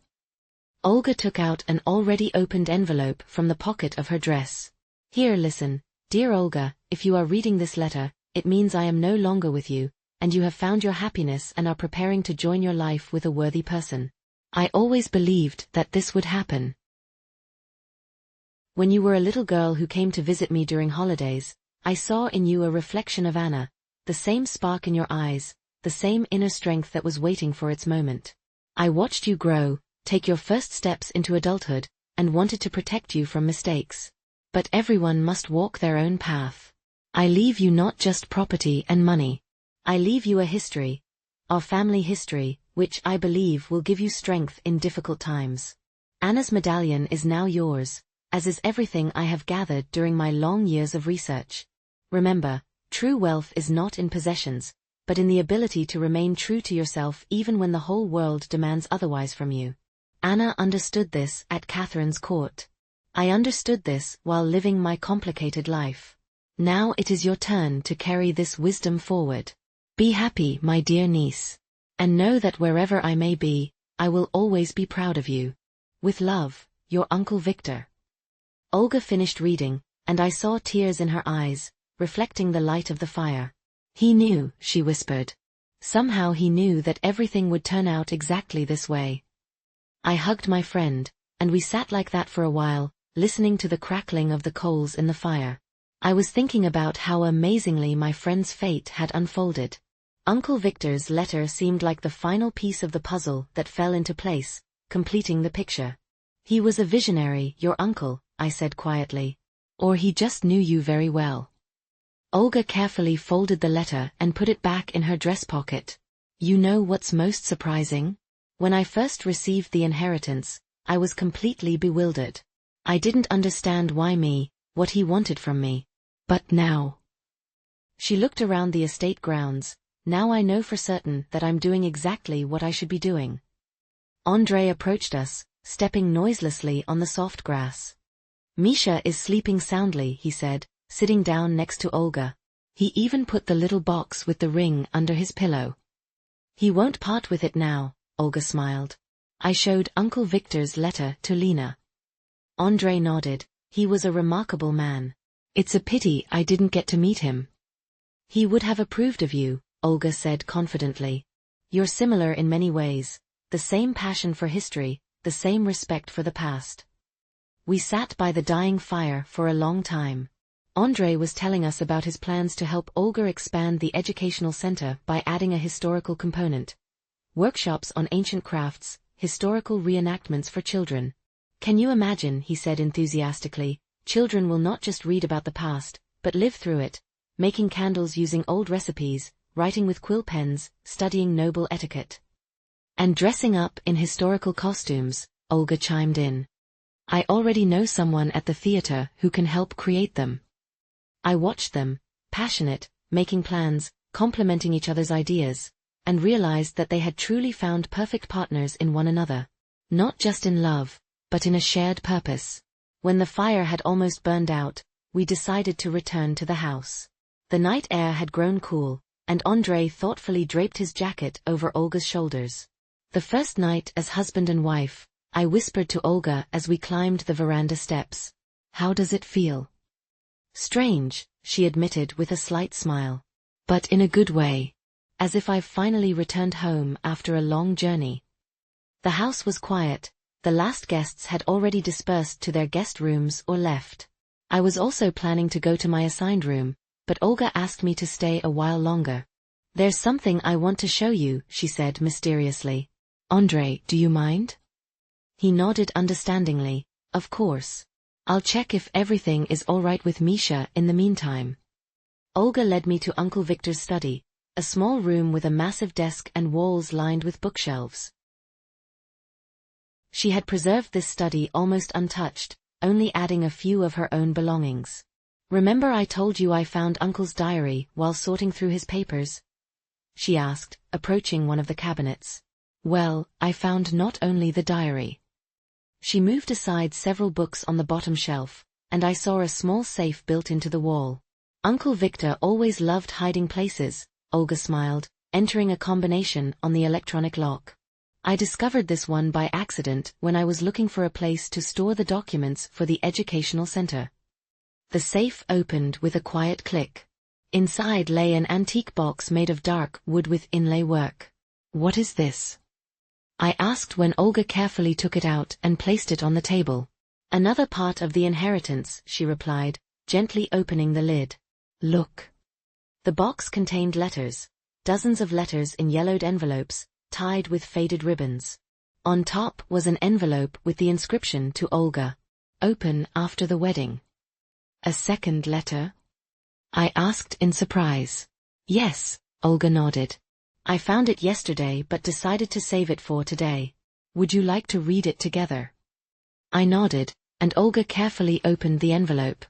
Speaker 1: Olga took out an already opened envelope from the pocket of her dress. Here, listen, dear Olga, if you are reading this letter, it means I am no longer with you, and you have found your happiness and are preparing to join your life with a worthy person. I always believed that this would happen. When you were a little girl who came to visit me during holidays, I saw in you a reflection of Anna, the same spark in your eyes, the same inner strength that was waiting for its moment. I watched you grow, take your first steps into adulthood, and wanted to protect you from mistakes. But everyone must walk their own path. I leave you not just property and money. I leave you a history, our family history, which I believe will give you strength in difficult times. Anna's medallion is now yours, as is everything I have gathered during my long years of research. Remember, true wealth is not in possessions, but in the ability to remain true to yourself even when the whole world demands otherwise from you. Anna understood this at Catherine's court. I understood this while living my complicated life. Now it is your turn to carry this wisdom forward. Be happy, my dear niece. And know that wherever I may be, I will always be proud of you. With love, your Uncle Victor. Olga finished reading, and I saw tears in her eyes, reflecting the light of the fire. He knew, she whispered. Somehow he knew that everything would turn out exactly this way. I hugged my friend, and we sat like that for a while, listening to the crackling of the coals in the fire. I was thinking about how amazingly my friend's fate had unfolded. Uncle Victor's letter seemed like the final piece of the puzzle that fell into place, completing the picture. He was a visionary, your uncle, I said quietly. Or he just knew you very well. Olga carefully folded the letter and put it back in her dress pocket. You know what's most surprising? When I first received the inheritance, I was completely bewildered. I didn't understand why me, what he wanted from me. But now. She looked around the estate grounds. Now I know for certain that I'm doing exactly what I should be doing. Andrei approached us, stepping noiselessly on the soft grass. Misha is sleeping soundly, he said, sitting down next to Olga. He even put the little box with the ring under his pillow. He won't part with it now, Olga smiled. I showed Uncle Victor's letter to Lena. Andrei nodded. He was a remarkable man. It's a pity I didn't get to meet him. He would have approved of you, Olga said confidently. You're similar in many ways. The same passion for history, the same respect for the past. We sat by the dying fire for a long time. Andrei was telling us about his plans to help Olga expand the educational center by adding a historical component. Workshops on ancient crafts, historical reenactments for children. Can you imagine, he said enthusiastically, children will not just read about the past, but live through it, making candles using old recipes, writing with quill pens, studying noble etiquette. And dressing up in historical costumes, Olga chimed in. I already know someone at the theater who can help create them. I watched them, passionate, making plans, complementing each other's ideas, and realized that they had truly found perfect partners in one another. Not just in love, but in a shared purpose. When the fire had almost burned out, we decided to return to the house. The night air had grown cool, and Andrei thoughtfully draped his jacket over Olga's shoulders. The first night as husband and wife, I whispered to Olga as we climbed the veranda steps. How does it feel? Strange, she admitted with a slight smile. But in a good way. As if I've finally returned home after a long journey. The house was quiet. The last guests had already dispersed to their guest rooms or left. I was also planning to go to my assigned room, but Olga asked me to stay a while longer. There's something I want to show you, she said mysteriously. Andrei, do you mind? He nodded understandingly. Of course. I'll check if everything is all right with Misha in the meantime. Olga led me to Uncle Victor's study, a small room with a massive desk and walls lined with bookshelves. She had preserved this study almost untouched, only adding a few of her own belongings. Remember I told you I found Uncle's diary while sorting through his papers? She asked, approaching one of the cabinets. Well, I found not only the diary. She moved aside several books on the bottom shelf, and I saw a small safe built into the wall. Uncle Victor always loved hiding places, Olga smiled, entering a combination on the electronic lock. I discovered this one by accident when I was looking for a place to store the documents for the educational center. The safe opened with a quiet click. Inside lay an antique box made of dark wood with inlay work. What is this? I asked when Olga carefully took it out and placed it on the table. Another part of the inheritance, she replied, gently opening the lid. Look. The box contained letters, dozens of letters in yellowed envelopes, tied with faded ribbons. On top was an envelope with the inscription to Olga. Open after the wedding. A second letter? I asked in surprise. Yes, Olga nodded. I found it yesterday but decided to save it for today. Would you like to read it together? I nodded, and Olga carefully opened the envelope.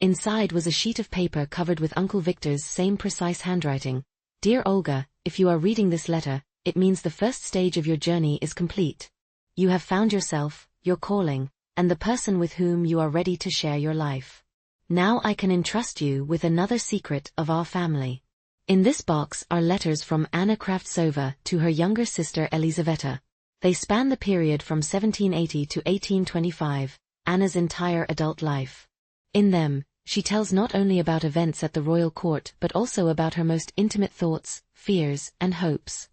Speaker 1: Inside was a sheet of paper covered with Uncle Victor's same precise handwriting. Dear Olga, if you are reading this letter, it means the first stage of your journey is complete. You have found yourself, your calling, and the person with whom you are ready to share your life. Now I can entrust you with another secret of our family. In this box are letters from Anna Kravtsova to her younger sister Elizaveta. They span the period from 1780 to 1825, Anna's entire adult life. In them, she tells not only about events at the royal court but also about her most intimate thoughts, fears, and hopes.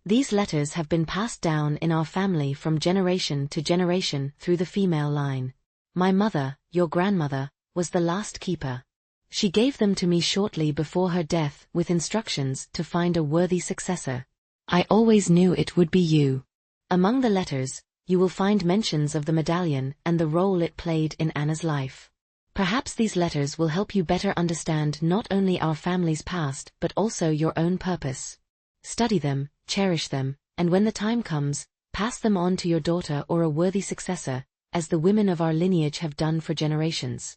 Speaker 1: These letters have been passed down in our family from generation to generation through the female line. My mother, your grandmother, was the last keeper. She gave them to me shortly before her death with instructions to find a worthy successor. I always knew it would be you. Among the letters, you will find mentions of the medallion and the role it played in Anna's life. Perhaps these letters will help you better understand not only our family's past but also your own purpose. Study them, cherish them, and when the time comes, pass them on to your daughter or a worthy successor, as the women of our lineage have done for generations.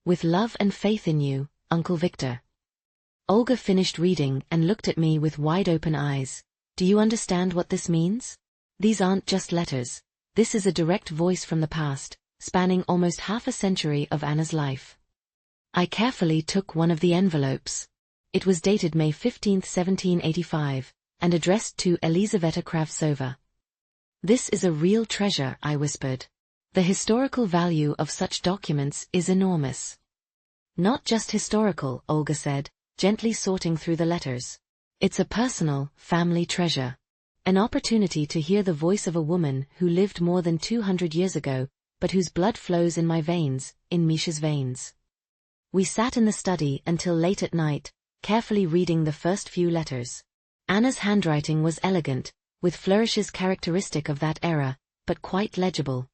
Speaker 1: With love and faith in you, Uncle Victor. Olga finished reading and looked at me with wide-open eyes. Do you understand what this means? These aren't just letters. This is a direct voice from the past, spanning almost half a century of Anna's life. I carefully took one of the envelopes. It was dated May 15, 1785, and addressed to Elizaveta Kravtsova. This is a real treasure, I whispered. The historical value of such documents is enormous. Not just historical, Olga said, gently sorting through the letters. It's a personal, family treasure. An opportunity to hear the voice of a woman who lived more than 200 years ago, but whose blood flows in my veins, in Misha's veins. We sat in the study until late at night, carefully reading the first few letters. Anna's handwriting was elegant, with flourishes characteristic of that era, but quite legible.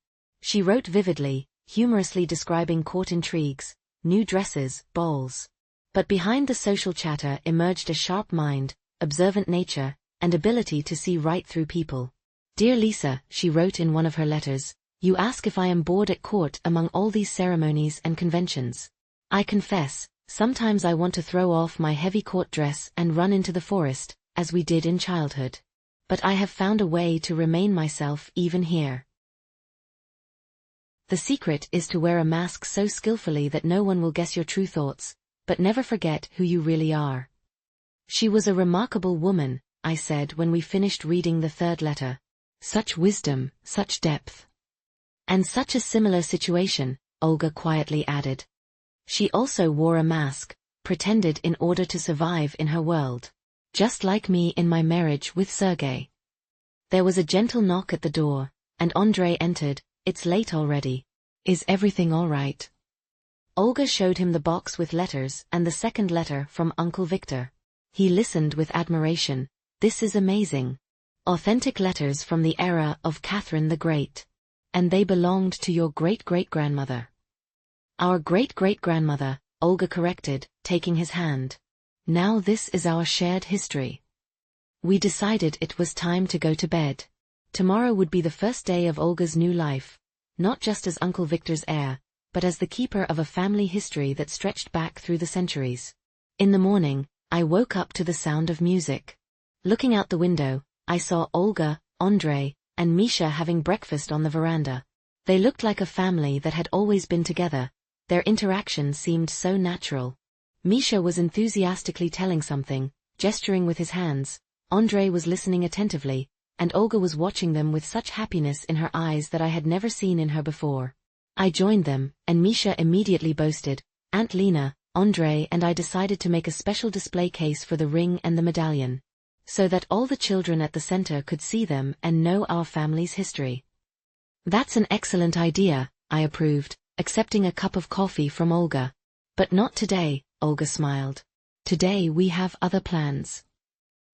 Speaker 1: She wrote vividly, humorously describing court intrigues, new dresses, balls. But behind the social chatter emerged a sharp mind, observant nature, and ability to see right through people. Dear Lisa, she wrote in one of her letters, you ask if I am bored at court among all these ceremonies and conventions. I confess, sometimes I want to throw off my heavy court dress and run into the forest, as we did in childhood. But I have found a way to remain myself even here. The secret is to wear a mask so skillfully that no one will guess your true thoughts, but never forget who you really are. She was a remarkable woman, I said when we finished reading the third letter. Such wisdom, such depth. And such a similar situation, Olga quietly added. She also wore a mask, pretended in order to survive in her world. Just like me in my marriage with Sergei. There was a gentle knock at the door, and Andrei entered. It's late already. Is everything all right? Olga showed him the box with letters and the second letter from Uncle Victor. He listened with admiration. This is amazing. Authentic letters from the era of Catherine the Great. And they belonged to your great-great-grandmother. Our great-great-grandmother, Olga corrected, taking his hand. Now this is our shared history. We decided it was time to go to bed. Tomorrow would be the first day of Olga's new life, not just as Uncle Victor's heir, but as the keeper of a family history that stretched back through the centuries. In the morning, I woke up to the sound of music. Looking out the window, I saw Olga, Andrei, and Misha having breakfast on the veranda. They looked like a family that had always been together. Their interaction seemed so natural. Misha was enthusiastically telling something, gesturing with his hands. Andrei was listening attentively, and Olga was watching them with such happiness in her eyes that I had never seen in her before. I joined them, and Misha immediately boasted, Aunt Lena, Andrei and I decided to make a special display case for the ring and the medallion, so that all the children at the center could see them and know our family's history. That's an excellent idea, I approved, accepting a cup of coffee from Olga. But not today, Olga smiled. Today we have other plans.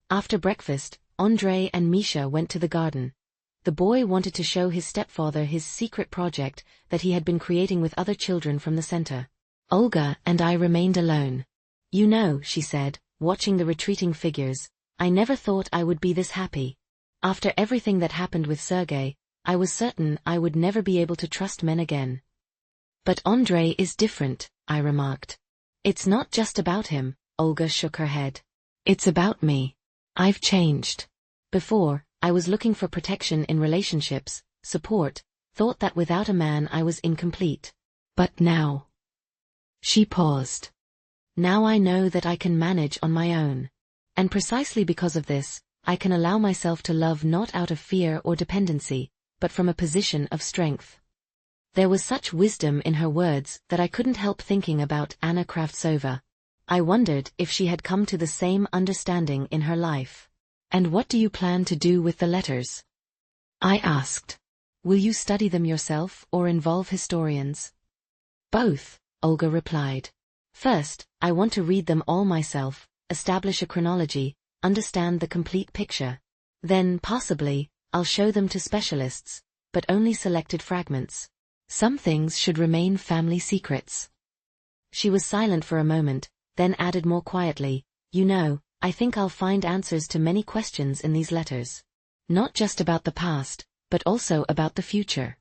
Speaker 1: After breakfast, Andrei and Misha went to the garden. The boy wanted to show his stepfather his secret project that he had been creating with other children from the center. Olga and I remained alone. You know, she said, watching the retreating figures, I never thought I would be this happy. After everything that happened with Sergei, I was certain I would never be able to trust men again. But Andrei is different, I remarked. It's not just about him, Olga shook her head. It's about me. I've changed. Before, I was looking for protection in relationships, support, thought that without a man I was incomplete. But now. She paused. Now I know that I can manage on my own. And precisely because of this, I can allow myself to love not out of fear or dependency, but from a position of strength. There was such wisdom in her words that I couldn't help thinking about Anna Kravtsova. I wondered if she had come to the same understanding in her life. And what do you plan to do with the letters? I asked. Will you study them yourself or involve historians? Both, Olga replied. First, I want to read them all myself, establish a chronology, understand the complete picture. Then, possibly, I'll show them to specialists, but only selected fragments. Some things should remain family secrets. She was silent for a moment, then added more quietly, you know, I think I'll find answers to many questions in these letters. Not just about the past, but also about the future.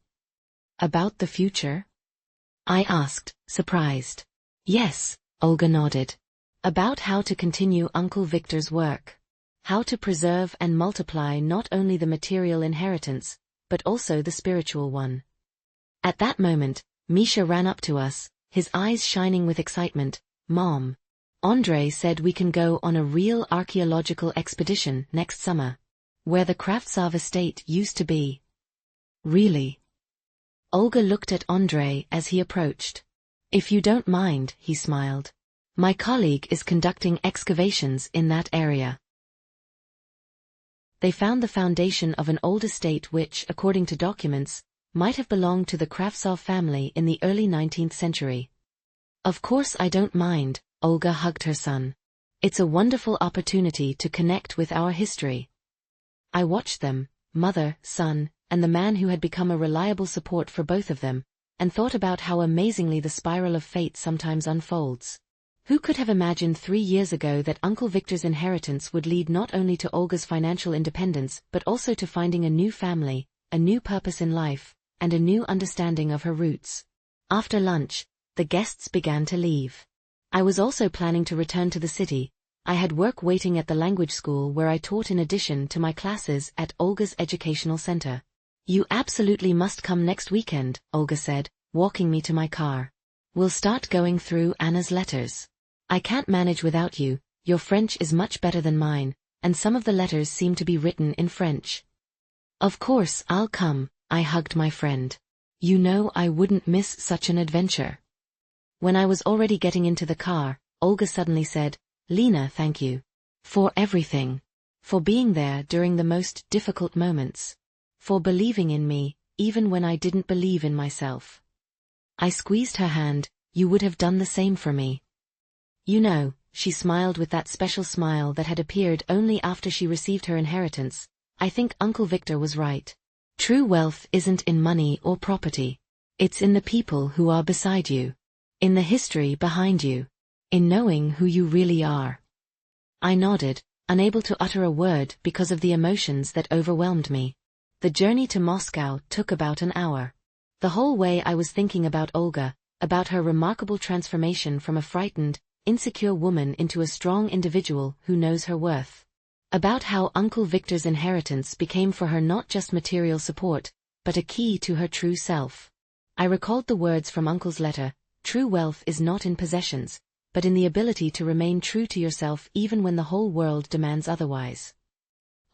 Speaker 1: About the future? I asked, surprised. Yes, Olga nodded. About how to continue Uncle Victor's work. How to preserve and multiply not only the material inheritance, but also the spiritual one. At that moment, Misha ran up to us, his eyes shining with excitement. Mom. Andrei said we can go on a real archaeological expedition next summer. Where the Kravtsov estate used to be. Really? Olga looked at Andrei as he approached. If you don't mind, he smiled. My colleague is conducting excavations in that area. They found the foundation of an old estate which, according to documents, might have belonged to the Kravtsov family in the early 19th century. Of course I don't mind, Olga hugged her son. It's a wonderful opportunity to connect with our history. I watched them, mother, son, and the man who had become a reliable support for both of them, and thought about how amazingly the spiral of fate sometimes unfolds. Who could have imagined 3 years ago that Uncle Victor's inheritance would lead not only to Olga's financial independence but also to finding a new family, a new purpose in life, and a new understanding of her roots. After lunch, the guests began to leave. I was also planning to return to the city. I had work waiting at the language school where I taught in addition to my classes at Olga's educational center. You absolutely must come next weekend, Olga said, walking me to my car. We'll start going through Anna's letters. I can't manage without you, your French is much better than mine, and some of the letters seem to be written in French. Of course I'll come, I hugged my friend. You know I wouldn't miss such an adventure. When I was already getting into the car, Olga suddenly said, Lena, thank you. For everything. For being there during the most difficult moments. For believing in me, even when I didn't believe in myself. I squeezed her hand. You would have done the same for me. You know, she smiled with that special smile that had appeared only after she received her inheritance. I think Uncle Victor was right. True wealth isn't in money or property. It's in the people who are beside you. In the history behind you. In knowing who you really are. I nodded, unable to utter a word because of the emotions that overwhelmed me. The journey to Moscow took about an hour. The whole way I was thinking about Olga, about her remarkable transformation from a frightened, insecure woman into a strong individual who knows her worth. About how Uncle Victor's inheritance became for her not just material support, but a key to her true self. I recalled the words from Uncle's letter, true wealth is not in possessions, but in the ability to remain true to yourself even when the whole world demands otherwise.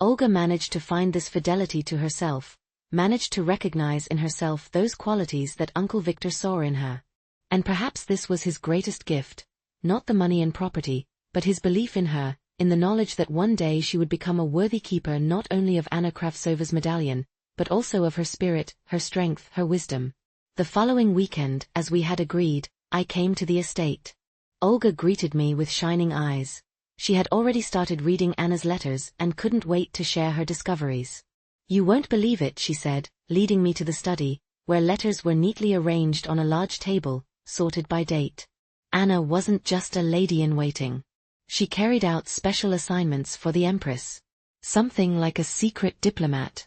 Speaker 1: Olga managed to find this fidelity to herself, managed to recognize in herself those qualities that Uncle Victor saw in her. And perhaps this was his greatest gift, not the money and property, but his belief in her, in the knowledge that one day she would become a worthy keeper not only of Anna Kravtsova's medallion, but also of her spirit, her strength, her wisdom. The following weekend, as we had agreed, I came to the estate. Olga greeted me with shining eyes. She had already started reading Anna's letters and couldn't wait to share her discoveries. You won't believe it, she said, leading me to the study, where letters were neatly arranged on a large table, sorted by date. Anna wasn't just a lady-in-waiting. She carried out special assignments for the Empress. Something like a secret diplomat.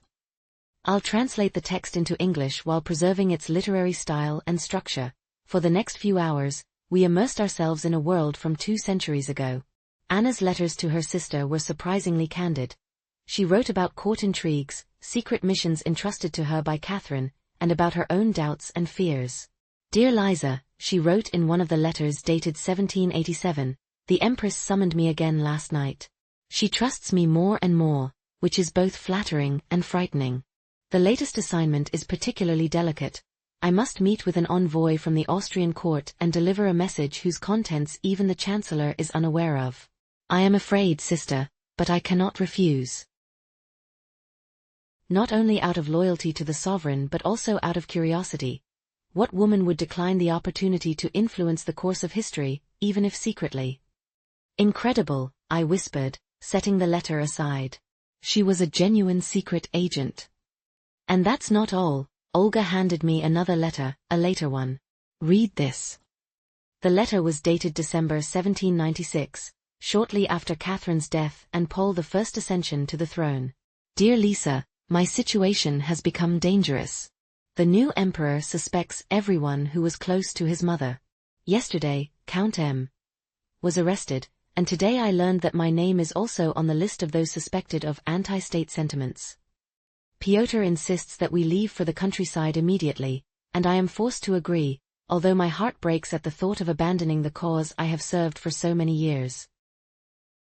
Speaker 1: I'll translate the text into English while preserving its literary style and structure. For the next few hours, we immersed ourselves in a world from 2 centuries ago. Anna's letters to her sister were surprisingly candid. She wrote about court intrigues, secret missions entrusted to her by Catherine, and about her own doubts and fears. Dear Liza, she wrote in one of the letters dated 1787, the Empress summoned me again last night. She trusts me more and more, which is both flattering and frightening. The latest assignment is particularly delicate. I must meet with an envoy from the Austrian court and deliver a message whose contents even the Chancellor is unaware of. I am afraid, sister, but I cannot refuse. Not only out of loyalty to the sovereign but also out of curiosity. What woman would decline the opportunity to influence the course of history, even if secretly? Incredible, I whispered, setting the letter aside. She was a genuine secret agent. And that's not all. Olga handed me another letter, a later one. Read this. The letter was dated December 1796, shortly after Catherine's death and Paul I's ascension to the throne. Dear Lisa, my situation has become dangerous. The new emperor suspects everyone who was close to his mother. Yesterday, Count M. was arrested, and today I learned that my name is also on the list of those suspected of anti-state sentiments. Pyotr insists that we leave for the countryside immediately, and I am forced to agree, although my heart breaks at the thought of abandoning the cause I have served for so many years.